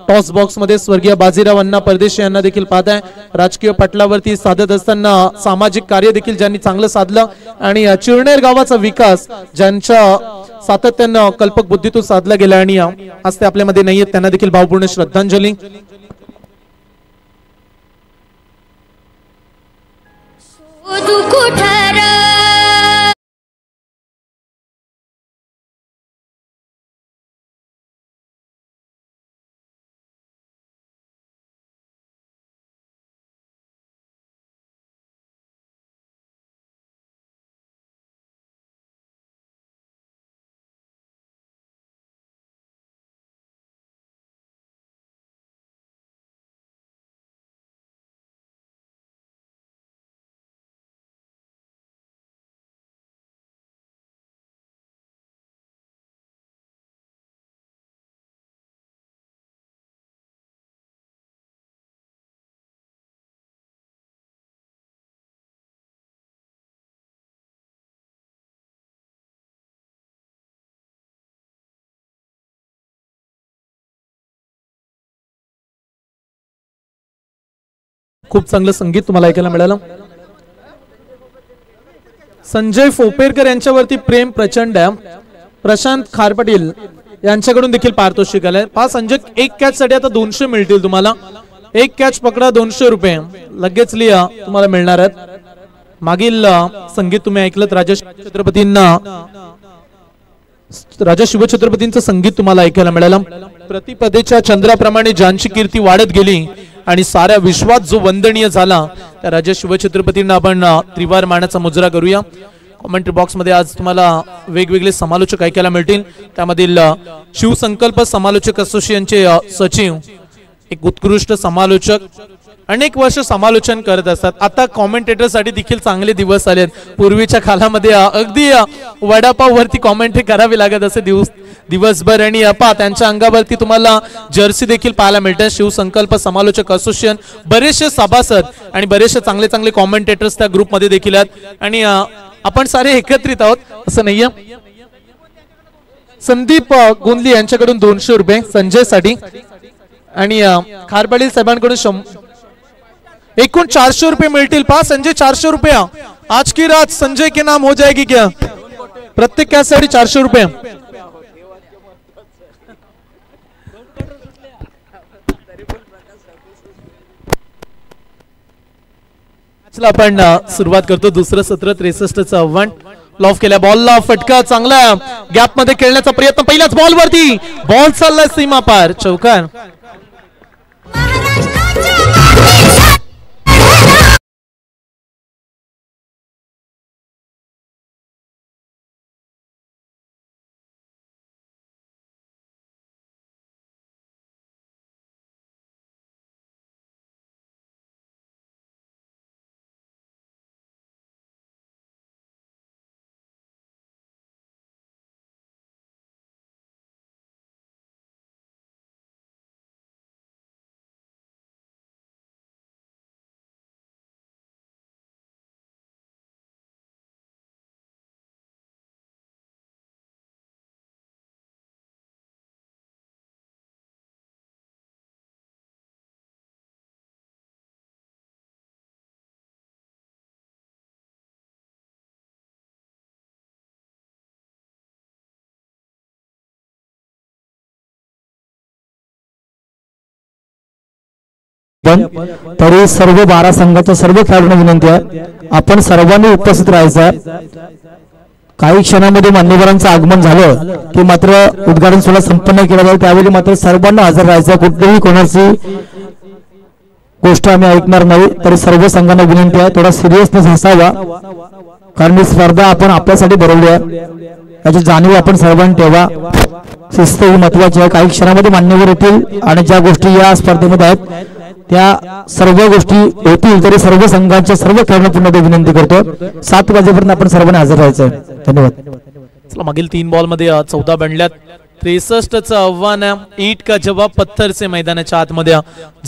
टॉस बॉक्स मध्ये स्वर्गीय बाजीराव अण्णा परदेशी यांना देखील पाहताय राजकीय पटलावरती साधत असताना सामाजिक कार्य देखील ज्यांनी चांगलं साधलं आणि चिरनेर गावाचा विकास ज्यांच्या सातत्यानं कल्पक बुद्धीतून साधला गेला आणि आज ते आपल्यामध्ये नाहीये त्यांना देखील भावपूर्ण श्रद्धांजली खूप चांगलं संगीत तुम्हाला ऐकायला मिळालं संजय फोपेरकर यांच्यावरती प्रेम प्रचंड आहे प्रशांत खारपाटील यांच्याकडून देखील पारितोषिक आलंय पहा संजय एक कॅच साठी आता 200 मिळतील तुम्हाला एक कॅच पकडा 200 रुपये लगेच लिहा तुम्हाला मिळणार आहेत मागील संगीत तुम्ही ऐकलं राजा शिवछत्रपतींचं संगीत तुम्हाला ऐकायला मिळालं प्रतिपदेच्या चंद्राप्रमाणे ज्यांची कीर्ती वाढत गेली आणि साऱ्या विश्वात जो वंदनीय झाला त्या राजा शिवछत्रपतींना आपण त्रिवार मानाचा मुजरा करूया कमेंट्री बॉक्स मध्ये आज तुम्हाला वेगवेगळे समालोचक ऐकायला मिळतील त्यामधील शिवसंकल्प समालोचक असोसिएशनचे सचिव एक उत्कृष्ट समालोचक अनेक वर्ष समालोचन करत असतात. आता कॉमेंटेटर साठी देखील चांगले दिवस आलेत. पूर्वीच्या काळामध्ये अगदी वडापाव वरती कॉमेंट्री करावी लागत असे दिवसभर. आणि त्यांच्या अंगावरती तुम्हाला जर्सी देखील पाहायला मिळतात. शिवसंकल्प समालोचक असोसिएशन बरेचसे सभासद आणि बरेचसे चांगले चांगले कॉमेंटेटर्स त्या ग्रुपमध्ये देखील आहेत. आणि आपण सारे एकत्रित आहोत असं नाहीये. संदीप गोंदली यांच्याकडून 200 रुपये संजय साठी आणि खारपाडील साहेबांकडून एकूण 400 रुपये मिळतील. संजय 400 रुपये. आज की रात संजय के नाम हो जाएगी क्या? प्रत्येक कॅच साठी 400 रुपये. आपण सुरुवात करतो. दुसरं सत्र 63चं आव्हान. लॉफ केल्या बॉलला फटका चांगला गॅप मध्ये खेळण्याचा प्रयत्न. पहिल्याच बॉल वरती बॉल चाललाय सीमा पार. चौकार. तरी सर्व 12 संघाच्या सर्व खेळाडूंना विनंती आहे आपण सर्वांनी उपस्थित राहायचं. काही क्षणामध्ये मान्यवरांचं आगमन झालं की मात्र उद्घाटन सोहळा संपन्न केला जाईल. त्यावेळी मात्र सर्वांना हजर राहायचं. कुठलीही कोणाची गोष्ट आम्ही ऐकणार नाही. तरी सर्व संघांना विनंती आहे थोडा सिरियसनेस असावा कारण ही स्पर्धा आपण आपल्यासाठी भरवली आहे. याची जाणीव आपण सर्वांनी ठेवा. शिस्त ही महत्वाची आहे. काही क्षणामध्ये मान्यवर येतील आणि ज्या गोष्टी या स्पर्धेमध्ये आहेत त्या सर्व गोष्टी होतील. तरी सर्व संघांच्या सर्व खेळाडूंना पुन्हा विनंती करतो 7 वाजेपर्यंत आपण सर्वांनी हजर राहायचं. धन्यवाद. मागील 3 बॉल मध्ये 14 बनल्यात. 63चं आव्हान ईट का जवाब पत्थर से मैदानाच्या आतमध्ये.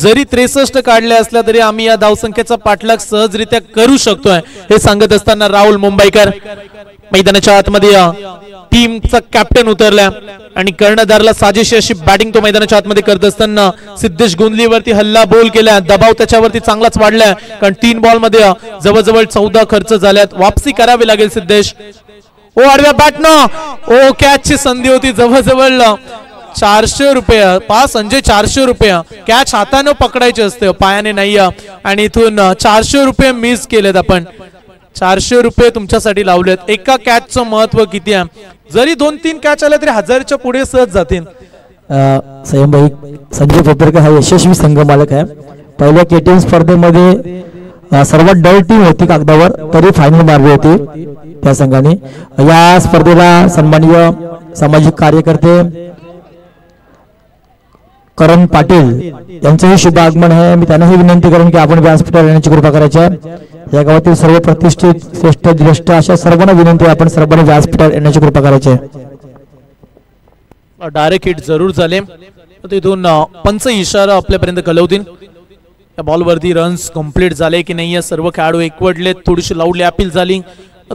जरी 63 काढले असल्या तरी आम्ही या धावसंख्येचा पाठलाग सहजरित्या करू शकतोय हे सांगत असताना राहुल मुंबईकर मैदानाच्या आतमध्ये टीमचा कॅप्टन उतरला आणि कर्णधारला साजेशी अशी बॅटिंग तो मैदानाच्या आतमध्ये करत असताना सिद्धेश गोंदलीवरती हल्ला बोल केला. दबाव त्याच्यावरती चांगलाच वाढलाय कारण 3 बॉल मध्ये जवळजवळ 14 खर्च झाल्यात. वापसी करावी लागेल सिद्धेश. ओ आडव्या बॅटनं ओ कॅचची संधी होती. जवळजवळ 400 रुपये. संजय 400 रुपये. कॅच हाताने पकडायचे असते पायाने नाही आणि इथून 400 रुपये मिस केलेत आपण. 400 रुपये तुमच्यासाठी लावलेत. एका कॅचचं महत्व किती आहे. जरी 2-3 कॅच आले तरी 1000च्या पुढे सहज जातील. संयमभाई संजय पोतरकर हा यशस्वी संघ मालक आहे. पहिल्या केटीएम स्पर्धेमध्ये सर्वात डल टीम होती कागदावर तरी फायनल मारली होती त्या संघाने. या स्पर्धेला सन्माननीय सामाजिक कार्यकर्ते करण पाटील यांचंही शुभ आगमन आहे. मी त्यांनाही विनंती करेन की आपण व्यासपीठावर येण्याची कृपा करायची आहे. या गावातील सर्व प्रतिष्ठित श्रेष्ठ ज्येष्ठ अशा सर्वांना विनंती आहे आपण सर्वांनी व्यासपीठावर येण्याची कृपा करायची आहे. डायरेक्ट हिट जरूर झाले. तिथून पंच इशारा आपल्यापर्यंत कळवतील. या बॉलवरती रन्स कंप्लीट झाले की नाही सर्व खेळाडू एकवटले. थोडीशी लाऊडली अपील झाली.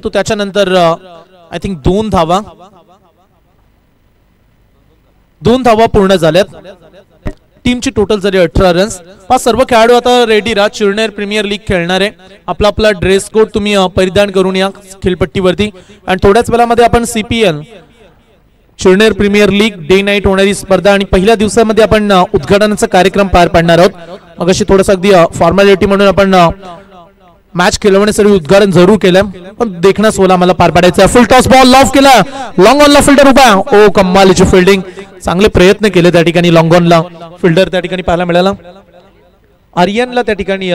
तो त्याच्यानंतर आय थिंक 2 धावा पूर्ण झाल्यात. टीमची टोटल झाली 18 रन्स. सर्व खेळाडू आता रेडी राहा. चिरनेर प्रीमियर लीग खेळणार आहे. आपला ड्रेस कोड तुम्ही परिधान करून या खेळपट्टीवरती. आणि थोड्याच वेळामध्ये आपण CPL Chirner premier league day night होणारी स्पर्धा आणि पहिल्या दिवसामध्ये आपण उद्घाटनाचा कार्यक्रम पार पाडणार आहोत. मग अशी थोडंसं अगदी फॉर्मॅलिटी म्हणून आपण मॅच खेळवण्यासाठी उद्घाटन जरूर केलं पण देखणं सोला मला पार पाडायचं. फुल टॉस बॉल लॉफ केला. लॉंग ऑनला फिल्डर उभा. ओ कमालीची फिल्डिंग. चांगले प्रयत्न केले त्या ठिकाणी. लॉंग ऑनला फिल्डर त्या ठिकाणी पाहायला मिळाला. आर्यनला त्या ठिकाणी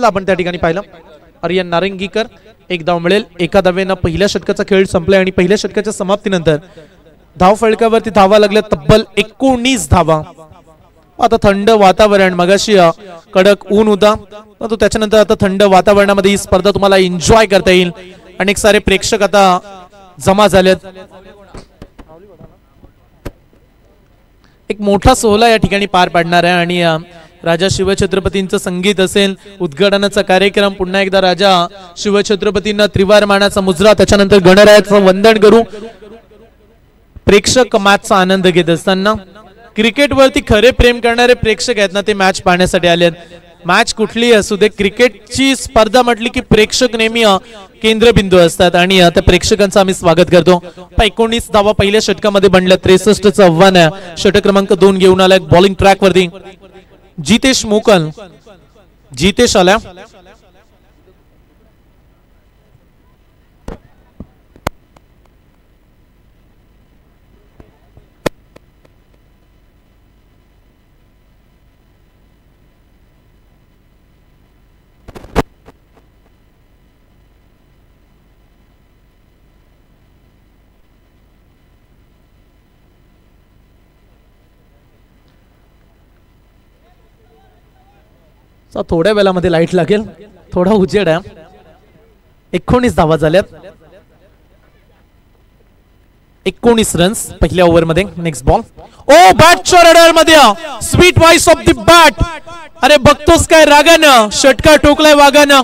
आपण त्या ठिकाणी पाहिलं. आर्यन नारंगीकर 1 धाव मिळेल. एका धावेनं पहिल्या षटकाचा खेळ संपलाय आणि पहिल्या षटकाच्या समाप्तीनंतर धाव फलकावरती धावा लागल्या तब्बल 19 धावा. आता थंड वातावरण, मगाशी कडक ऊन होता परंतु त्याच्यानंतर आता थंड वातावरणामध्ये ही स्पर्धा तुम्हाला एन्जॉय करता येईल. अनेक सारे प्रेक्षक आता जमा झालेत. एक मोठा सोहळा या ठिकाणी पार पाडणार आहे आणि राजा शिवछत्रपतींचं संगीत असेल, उद्घाटनाचा कार्यक्रम, पुन्हा एकदा राजा शिवछत्रपतींना त्रिवार मानाचा मुजरा, त्याच्यानंतर गणरायाचं वंदन करू. प्रेक्षक मॅचचा आनंद घेत असताना क्रिकेटवरती खरे प्रेम करणारे प्रेक्षक आहेत ना, ते मॅच पाहण्यासाठी आले आहेत. मॅच कुठलीही असू दे, क्रिकेटची स्पर्धा म्हटली की प्रेक्षक नेहमी केंद्रबिंदू असतात आणि त्या प्रेक्षकांचं आम्ही स्वागत करतो. 19 धावा पहिल्या षटकामध्ये बनल्या. 63चं आव्हान आहे. षटक क्रमांक 2 घेऊन आलाय बॉलिंग ट्रॅक वरती जितेश मोकल. जितेश आला. थोड्या वेळामध्ये लाईट लागेल, थोडा उजेड आहे. 19 धावा झाल्यात. 19 रन्स पहिल्या ओव्हर मध्ये. Next ball. ओ बॅटच्या रडार मध्ये sweet voice of the bat. अरे बघतोस काय रागानं, षटका ठोकलाय वागानं.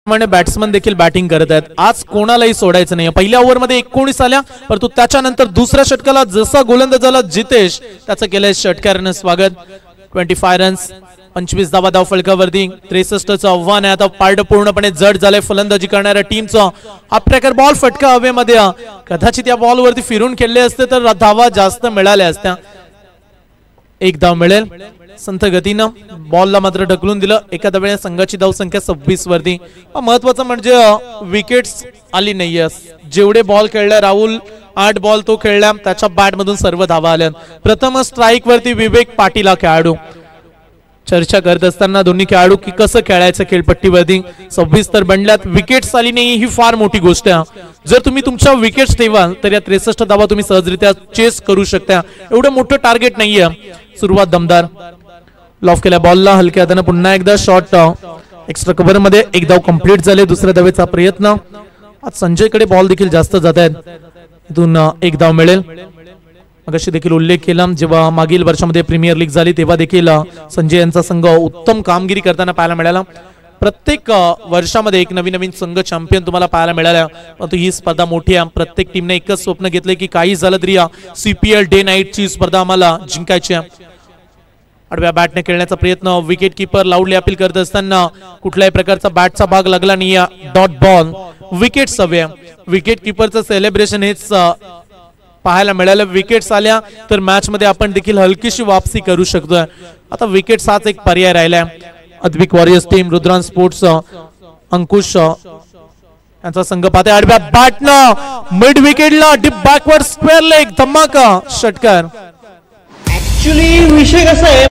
बॅट्समन देखील बॅटिंग करत आहेत. आज कोणालाही सोडायचं नाही. पहिल्या ओव्हर मध्ये 19 आल्या, परंतु त्याच्यानंतर दुसऱ्या षटकाला जसा गोलंदाज झाला जितेश, त्याचं केलंय षटकारानं स्वागत. 25 रन्स, 25 धावा धाव फलकावरती. 63चं आव्हान आहे. आता पारड पूर्णपणे जड झालंय फलंदाजी करणाऱ्या टीमचं. अप्रेकर बॉल फटका हवेमध्ये. कदाचित या बॉल वरती फिरून खेळले असते तर धावा जास्त मिळाल्या असत्या. एक धाव मिळेल. संथ गतीनं बॉलला मात्र ढकलून दिलं. एखाद्या वेळेस संघाची धाव संख्या 26 वरती. महत्वाचं म्हणजे विकेट्स आली नाहीये. जेवढे बॉल खेळले राहुल 8 बॉल तो खेळला, त्याच्या बॅट मधून सर्व धावा आल्या. प्रथम स्ट्राईक वरती विवेक पाटील खेळाडू. चर्चा करत असताना दोन्ही खेळाडू की कसं खेळायचं खेळपट्टीवरती. 26 तर बनल्यात, विकेट्स आली नाही ही फार मोठी गोष्ट आहे. जर तुम्ही तुमच्या विकेट्स ठेवाल तर या 63 धावा तुम्ही सहजरित्या चेस करू शकता. एवढं मोठं टार्गेट नाहीये. सुरुवात दमदार. लॉफ केल्या बॉलला हलक्या हाताने पुन्हा एकदा शॉट एक्स्ट्रा कव्हर मध्ये. एक धाव कंप्लीट झाले. दुसऱ्या धावेचा प्रयत्न. आज संजयकडे बॉल देखील जास्त जात आहेत. इथून एक धाव मिळेल. मगाशी देखील उल्लेख केला, जेव्हा मागील वर्षामध्ये प्रीमियर लीग झाली तेव्हा देखील संजय यांचा संघ उत्तम कामगिरी करताना पाहायला मिळाला. प्रत्येक वर्षामध्ये एक नवीन नवीन संघ चॅम्पियन तुम्हाला पाहायला मिळाला. परंतु ही स्पर्धा मोठी आहे. प्रत्येक टीमने एकच स्वप्न घेतले की काही झालं तरी CPL डे नाईटची स्पर्धा आम्हाला जिंकायची आहे. आडव्या बॅटने खेळण्याचा प्रयत्न. विकेट किपर लाऊडली अपील करत असताना कुठल्याही प्रकारचा बॅटचा भाग लागला नाही. Dot ball. विकेट्स हवे. विकेट किपरचं सेलिब्रेशन हेच पाहायला मिळालं. विकेट्स आल्या तर मॅच मध्ये आपण देखील हलकीशी वापसी करू शकतोय. आता विकेट्स हाच एक पर्याय राहिलाय. Advik warriors team, Rudran sports, Ankush यांचा संघ पाहते. आडव्या बॅटनं मिड विकेटला डीप बॅकवर्ड स्क्वेअर लेग धमाका षटकार. ऍक्च्युली विषय कसा आहे,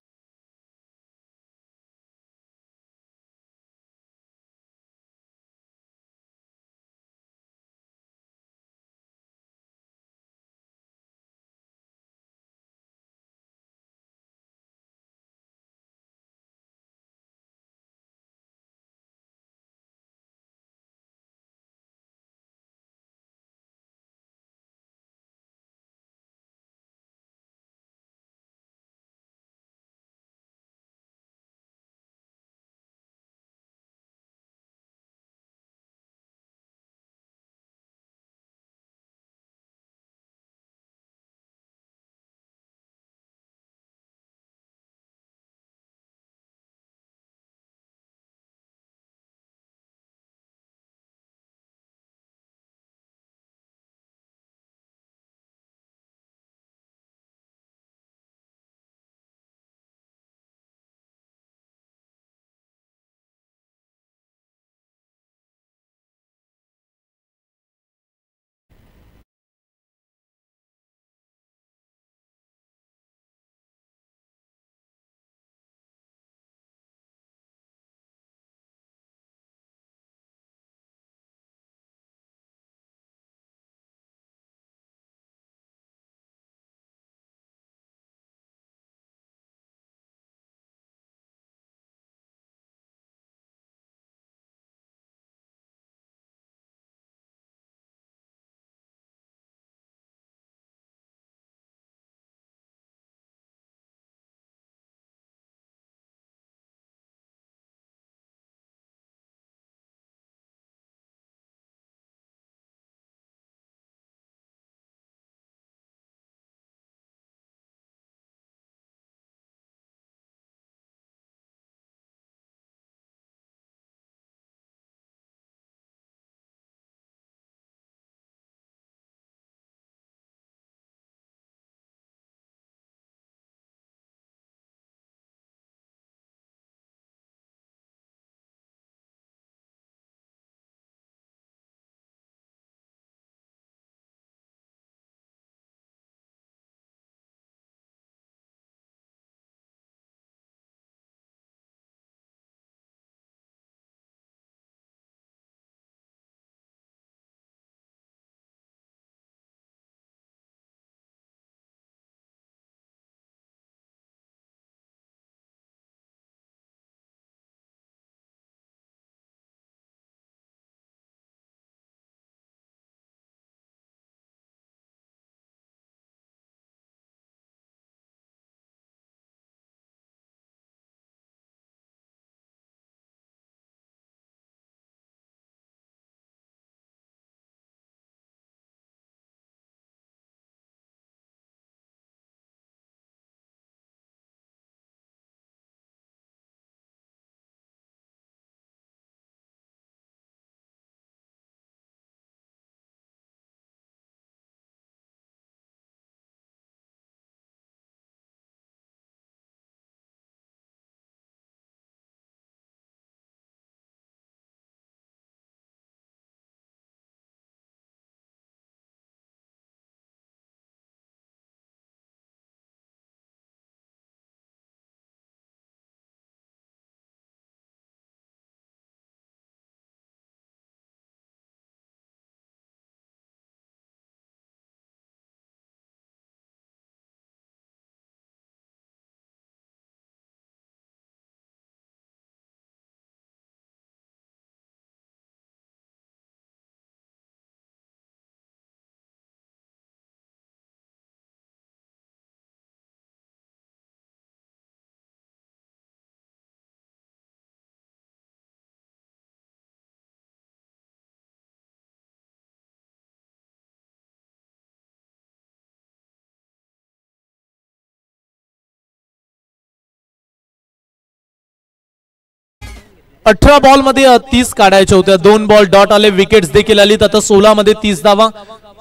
18 बॉल मध्ये 30 काढायच्या होत्या. 2 बॉल डॉट आले, विकेट्स देखील आली. आता 16 मध्ये 30 धावा.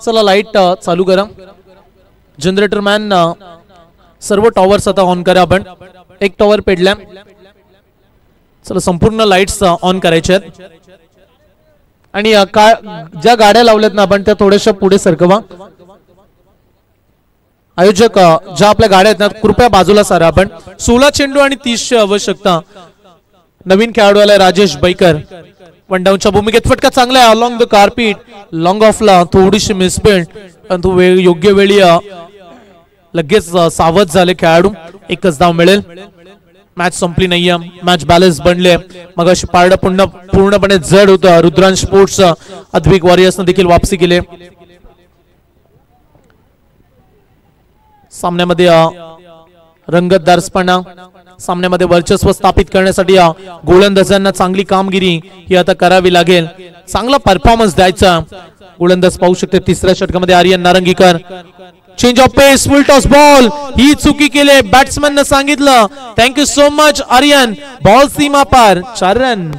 चला लाईट चालू करा. जनरेटर मॅन सर्व टॉवर्स आता ऑन करा. आपण एक टॉवर पेडल्या. चला संपूर्ण लाईट्स ऑन करायचे आहेत आणि ज्या गाड्या लावल्यात ना आपण त्या थोड्याशा पुढे सरकवा. आयोजक ज्या आपल्या गाड्या आहेत ना कृपया बाजूला सारा. आपण 16 चेंडू आणि 30ची आवश्यकता. नवीन खेळाडू आलाय राजेश बैकर. वन डाऊनच्या भूमिकेत फटका चांगला आहे अलॉंग द कार्पेट. लॉंग ऑफला थोडीशी मिसपेंट परंतु योग्य वेळी लगेच सावध झाले खेळाडू. एकच धाव मिळेल. मॅच संपली नाहीये. मॅच बॅलन्स बनले. मग अशी पारडं पूर्णपणे जड होतं. रुद्रांश स्पोर्ट्स अद्विक वॉरियर्सने देखील वापसी केली. सामन्यामध्ये रंगतदारपणा, सामन्यामध्ये वर्चस्व स्थापित करण्यासाठी गोलंदाजांना चांगली कामगिरी ही आता करावी लागेल. चांगला परफॉर्मन्स द्यायचा. गोलंदाज पाहू शकते तिसऱ्या षटकामध्ये Aryan Narangikar. Change of pace, full toss ball. ही चुकी केली बॅट्समॅन ने सांगितलं. Thank you so much Aryan. Ball सीमा पार. 4 रन.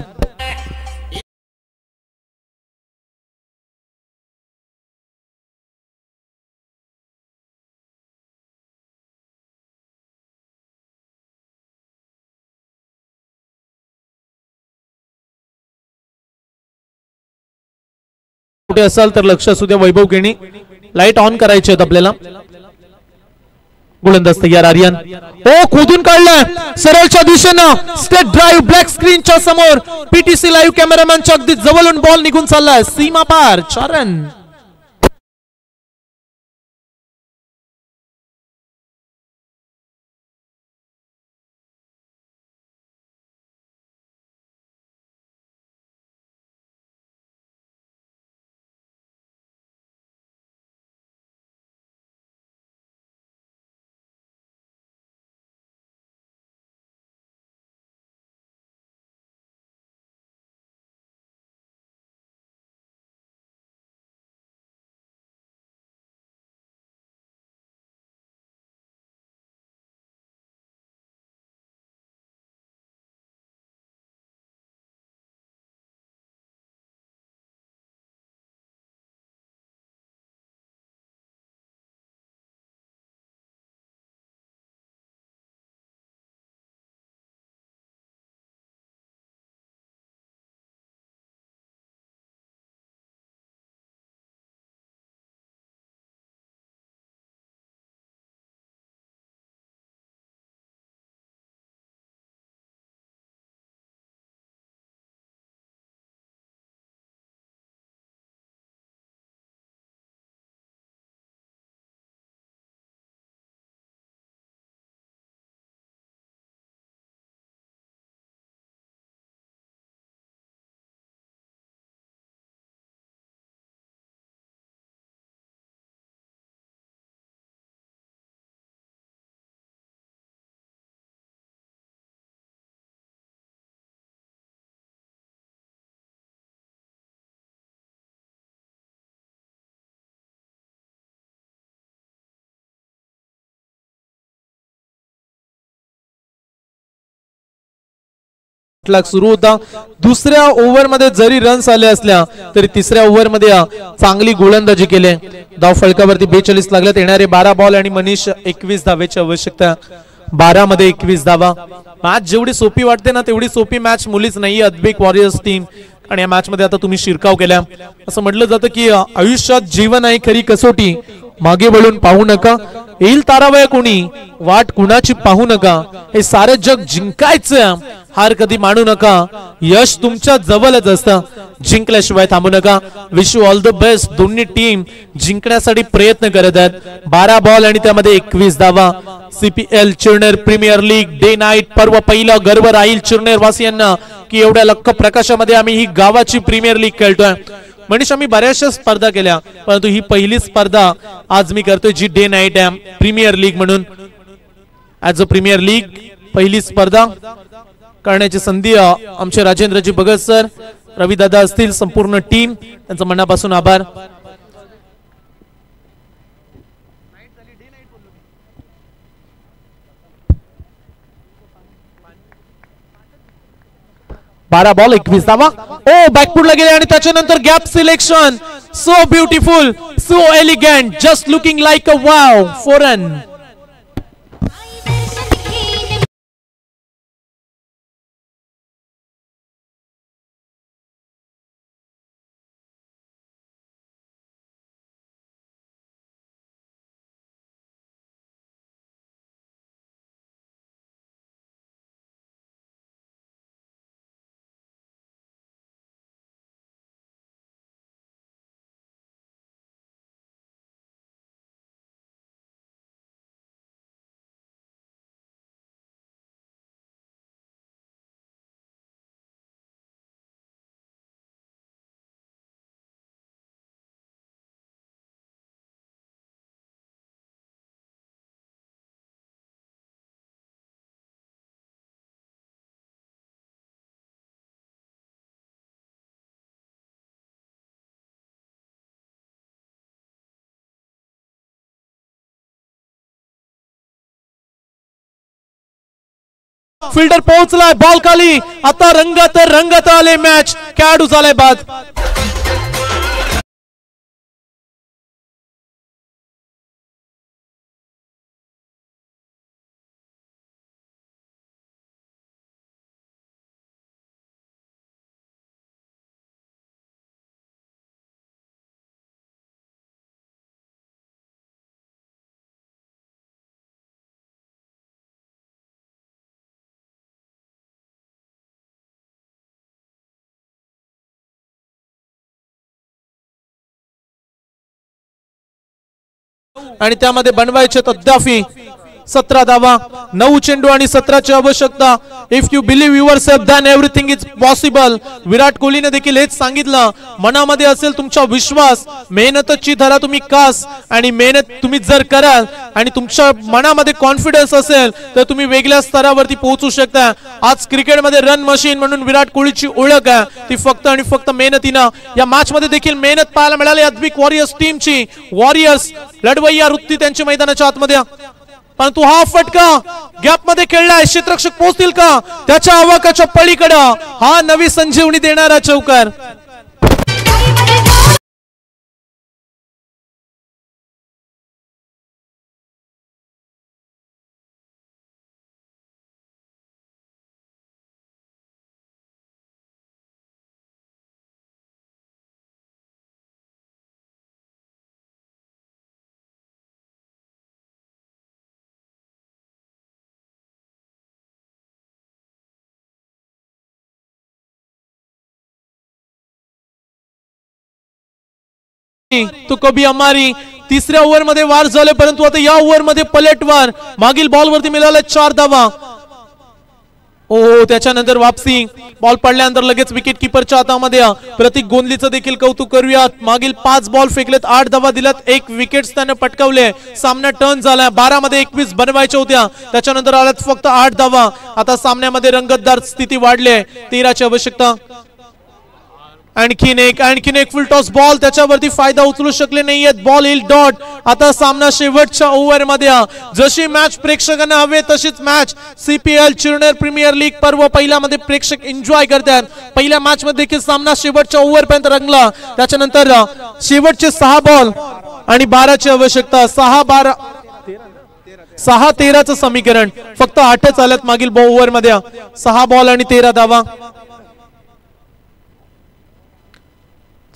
कुठे असाल तर लक्ष असू द्या. वैभव केणी. लाईट ऑन करायचे आहेत आपल्याला. गोलंदाज तयार आर्यन. खोदून काढलाय सरळच्या दिशेनं. स्टेट ड्राईव्ह ब्लॅक स्क्रीनच्या समोर. पीटीसी लाईव्ह कॅमेरामॅनच्या अगदी जवळून बॉल निघून चाललाय. सीमा पार. 4 रन. सुरू होता. दुसऱ्या ओव्हर मध्ये जरी रन्स आले असल्या तरी तिसऱ्या ओव्हर मध्ये चांगली गोलंदाजी केली. धाव फलकावरती 42 लागल्यात. येणारे 12 बॉल आणि मनीष 21 धावेची आवश्यकता. 12 मध्ये 21 धावा. मॅच जेवढी सोपी वाटते ना तेवढी सोपी मॅच मुलीच नाही. Advik warriors team. आणि या मॅच मध्ये आता तुम्ही शिरकाव केला. असं म्हटलं जातं की आयुष्यात जीवन आहे खरी कसोटी. मागे वळून पाहू नका. येईल तारावय कोणी. वाट कुणाची पाहू नका. हे सारे जग जिंकायचं. हार कधी मानू नका. यश तुमच्या जवळच असतं. जिंकल्याशिवाय थांबू नका. Wish you all the best. दोन्ही टीम जिंकण्यासाठी प्रयत्न करत आहेत. 12 बॉल आणि त्यामध्ये 21 धावा. CPL Chirner premier league day night पर्व पहिलं. गर्व राहील चिरनेर वासियांना की एवढ्या लख्ख प्रकाशामध्ये आम्ही ही गावाची प्रीमियर लीग खेळतोय. मनीष आम्ही बऱ्याचशा स्पर्धा केल्या परंतु ही पहिली स्पर्धा आज मी करतोय जी डे नाईट आहे प्रीमियर लीग म्हणून. ऍज अ प्रीमियर लीग पहिली स्पर्धा करण्याची संधी आमचे राजेंद्रजी भगत सर, रविदादा असतील, संपूर्ण टीम त्यांचं मनापासून आभार. 12 बॉल 21 धावा. ओ बॅकफुटला गेले आणि त्याच्यानंतर gap selection. So beautiful, so elegant, just looking like a wow. 4 run. Fielder पोहोचलाय, बॉल खाली. आता रंगत आले मॅच. खेळाडू झालाय बाद. आणि त्यामध्ये बनवायचे अद्यापी 17 धावा. 9 चेंडू आणि 17ची आवश्यकता. If you believe yourself then everything is possible. Virat कोहलीने देखील हेच सांगितलं. मनामध्ये असेल तुमचा विश्वास, मेहनतची धरा तुम्ही कास, आणि मेहनत तुम्ही जर कराल आणि तुमच्या मनामध्ये कॉन्फिडन्स असेल तर तुम्ही वेगळ्या स्तरावरती पोहोचू शकता. आज क्रिकेटमध्ये रन मशीन म्हणून विराट कोहलीची ओळख आहे, ती फक्त आणि फक्त मेहनतीनं. या मॅच मध्ये देखील मेहनत पाहायला मिळाली अद्विक वॉरियर्स टीमची. वॉरियर्स लढवय्या वृत्ती त्यांच्या मैदानाच्या आतमध्ये. परंतु हा फटका गॅप मध्ये खेळलाय. क्षेत्ररक्षक पोहोचतील का त्याच्या आवाकाच्या पलीकडे? हा नवी संजीवनी देणारा चौकार. तो कभी हमारी. तिसऱ्या ओव्हर मध्ये वार झाले, परंतु आता या ओव्हर मध्ये पलटवार. मागील बॉल वरती मिळाला 4 धावा. ओ त्याच्यानंतर वापसी. बॉल पडल्यानंतर लगेच विकेट किपरच्या हातामध्ये. प्रतीक गोंधलीचं देखील कौतुक करूयात. मागील 5 बॉल फेकलेत, 8 धावा दिल्यात, 1 विकेट त्याने पटकावले. सामना टर्न झाला. 12 मध्ये 21 बनवायच्या होत्या, त्याच्यानंतर आल्यात फक्त 8 धावा. आता सामन्यामध्ये रंगतदार स्थिती वाढली. 13ची आवश्यकता. आणखीन एक फुल टॉस बॉल. त्याच्यावरती फायदा उचलू शकले नाहीयेत. बॉल येईल डॉट. आता सामना शेवटच्या ओव्हर मध्ये. जशी मॅच प्रेक्षकांना हवे तशीच match. CPL Chirner premier league पर्व पहिल्यामध्ये प्रेक्षक एन्जॉय करतात. पहिल्या मॅच मध्ये देखील सामना शेवटच्या ओव्हर पर्यंत रंगला. त्याच्यानंतर शेवटचे 6 बॉल आणि 12ची आवश्यकता. 6-13चं समीकरण. फक्त 8च आल्यात मागील ओव्हर मध्ये. 6 बॉल आणि 13 धावा.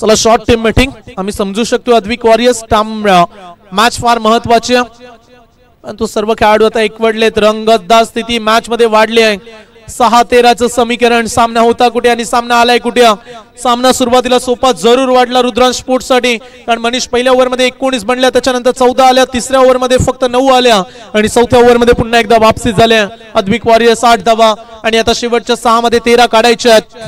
चला शॉर्ट टीम मीटिंग. आम्ही समजू शकतो अद्विक वॉरियर्स मॅच फार महत्वाची आहे, परंतु सर्व खेळाडू आता एकवटलेत. रंगतदार स्थिती मॅच मध्ये वाढली आहे. 6-13चं समीकरण. सामना होता कुठे आणि सामना आलाय कुठे? सामना सुरुवातीला सोपा जरूर वाटला रुद्रांश स्पोर्ट्स साठी, कारण मनीष पहिल्या ओव्हर मध्ये 19 बनल्या, त्याच्यानंतर 14 आल्या, तिसऱ्या ओव्हर मध्ये फक्त 9 आल्या आणि चौथ्या ओव्हर मध्ये पुन्हा एकदा वापसी झाल्या. अद्विक वॉरियर्स 8 धावा आणि आता शेवटच्या 6 मध्ये 13 काढायच्या आहेत.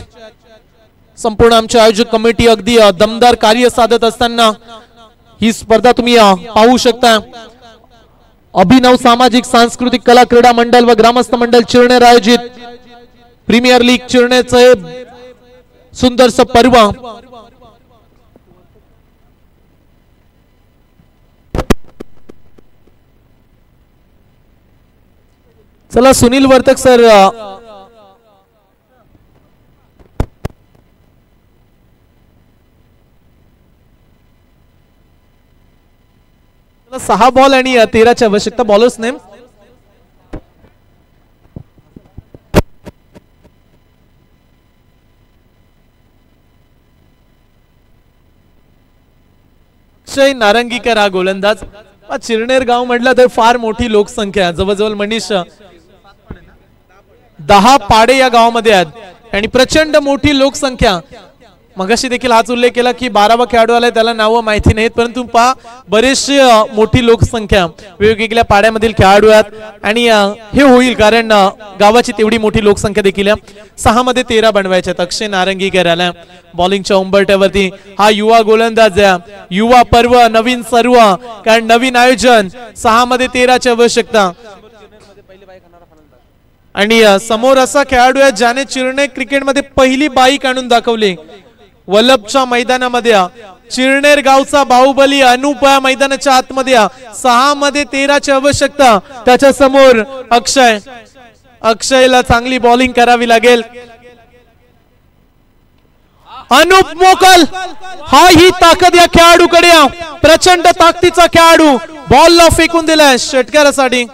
संपूर्ण आमचे आयोजक कमिटी अगदी दमदार कार्य साधत असताना ही स्पर्धा तुम्ही पाहू शकता. अभिनव सामाजिक सांस्कृतिक कला क्रीडा मंडळ व ग्रामस्थ मंडळ चिरनेर आयोजित प्रीमियर लीग चिरनेरचे सुंदरसं पर्व. चला सुनील वर्तक सर 6 बॉल आणि 13ची आवश्यकता. बॉलर्स नेम अक्षय नारंगीकर हा गोलंदाज. चिरनेर गाव म्हटलं तर फार मोठी लोकसंख्या, जवळजवळ मनीष 10 पाडे या गावामध्ये आहेत आणि प्रचंड मोठी लोकसंख्या. मगाशी देखील हाच उल्लेख केला की 12वा खेळाडू आलाय, त्याला नावं माहिती नाहीत, परंतु पहा बरेचशी मोठी लोकसंख्या, वेगवेगळ्या पाड्यामधील खेळाडू आहेत आणि हे होईल कारण गावाची तेवढी मोठी लोकसंख्या देखील आहे. 6 मध्ये 13 बनवायचे. अक्षय नारंगीकर आला बॉलिंगच्या उंबरठ्यावरती. हा युवा गोलंदाज आहे, युवा पर्व, नवीन सर्व, कारण नवीन आयोजन. 6 मध्ये 13ची आवश्यकता. आणि समोर असा खेळाडू आहे ज्याने चिरणे क्रिकेटमध्ये पहिली बाईक आणून दाखवली. वल्लभच्या मैदानामध्ये चिरनेर गावचा बाहुबली अनूप मैदानाच्या आतमध्ये. 6 मध्ये 13ची आवश्यकता. त्याच्या समोर अक्षय. अक्षयला चांगली बॉलिंग करावी लागेल. अनूप मोकल, हा ही ताकद या खेळाडूकडे, प्रचंड ताकदीचा खेळाडू. बॉलला फेकून दिलाय षटकारासाठी.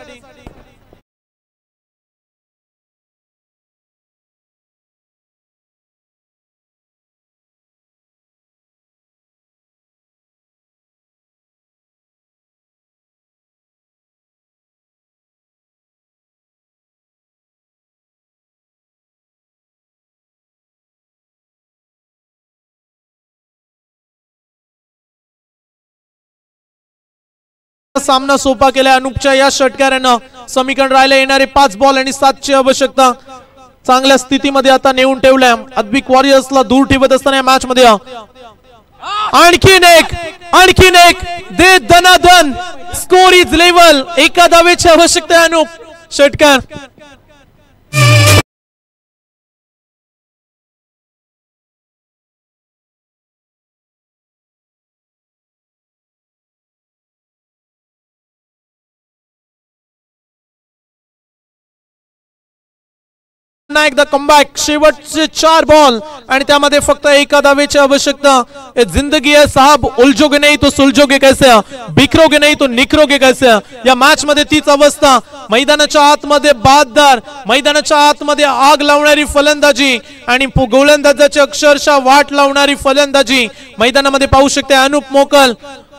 सामना सोपा केला अनूपच्या या षटकारानं. समीकरण राहिले येणारे 5 बॉल आणि 7ची आवश्यकता. चांगल्या स्थितीमध्ये आता नेऊन ठेवल्या. अद्विक वॉरियर्सला दूर ठेवत असताना या मॅच मध्ये आणखीन एक दे दनादन. Score is level. एका धावेची आवश्यकता. अनूप षटकार. एकदा कमबॅक. शेवटचे 4 बॉल आणि त्यामध्ये फक्त एका धावेची आवश्यकता. जिंदगी है साहब, उलझोगे नहीं तो सुलझोगे कैसे, बिखरोगे नहीं तो निखरोगे कैसे. या मॅच मध्ये तीच अवस्था. मैदानाच्या आतमध्ये बहादर, मैदानाच्या आतमध्ये आग लावणारी फलंदाजी आणि गोलंदाजाची अक्षरशः वाट लावणारी फलंदाजी मैदानामध्ये पाहू शकते. अनूप मोकल,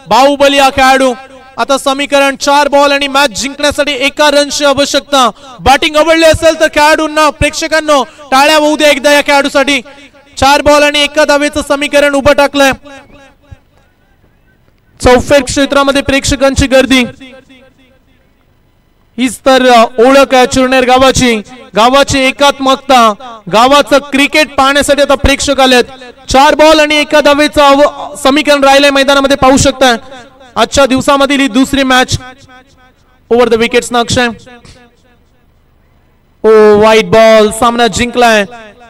बाहुबली हा खेळाडू. आता समीकरण 4 बॉल आणि मॅच जिंकण्यासाठी 1 रनची आवश्यकता. बॅटिंग आवडली असेल तर खेळाडूंना, प्रेक्षकांना टाळ्या होऊ द्या एकदा या खेळाडूसाठी. 4 बॉल आणि 1 धावेचं समीकरण उभं टाकलंय. चौफेर क्षेत्रामध्ये प्रेक्षकांची गर्दी. हीच तर ओळख आहे चिरनेर गावाची. गावाची एकात्मकता, गावाचं क्रिकेट पाहण्यासाठी आता प्रेक्षक आलेत. 4 बॉल आणि 1 धावेचं समीकरण राहिलंय मैदानामध्ये पाहू शकता. आजच्या दिवसामधील ही दुसरी मॅच. ओव्हर द विकेट्स ना अक्षय. ओ वाईट बॉल. सामना जिंकलाय.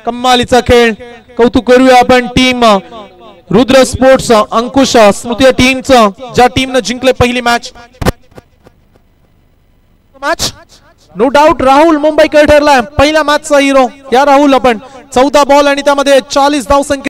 कमालीचा खेळ. कौतुक करूया आपण टीम रुद्र स्पोर्ट्स अंकुश स्मृती टीमचं, ज्या टीमनं जिंकले पहिली match. No doubt Rahul Mumbaikar ठरलाय पहिल्या मॅचचा हिरो. या राहुल आपण 14 बॉल आणि त्यामध्ये 40 धावसंख्या.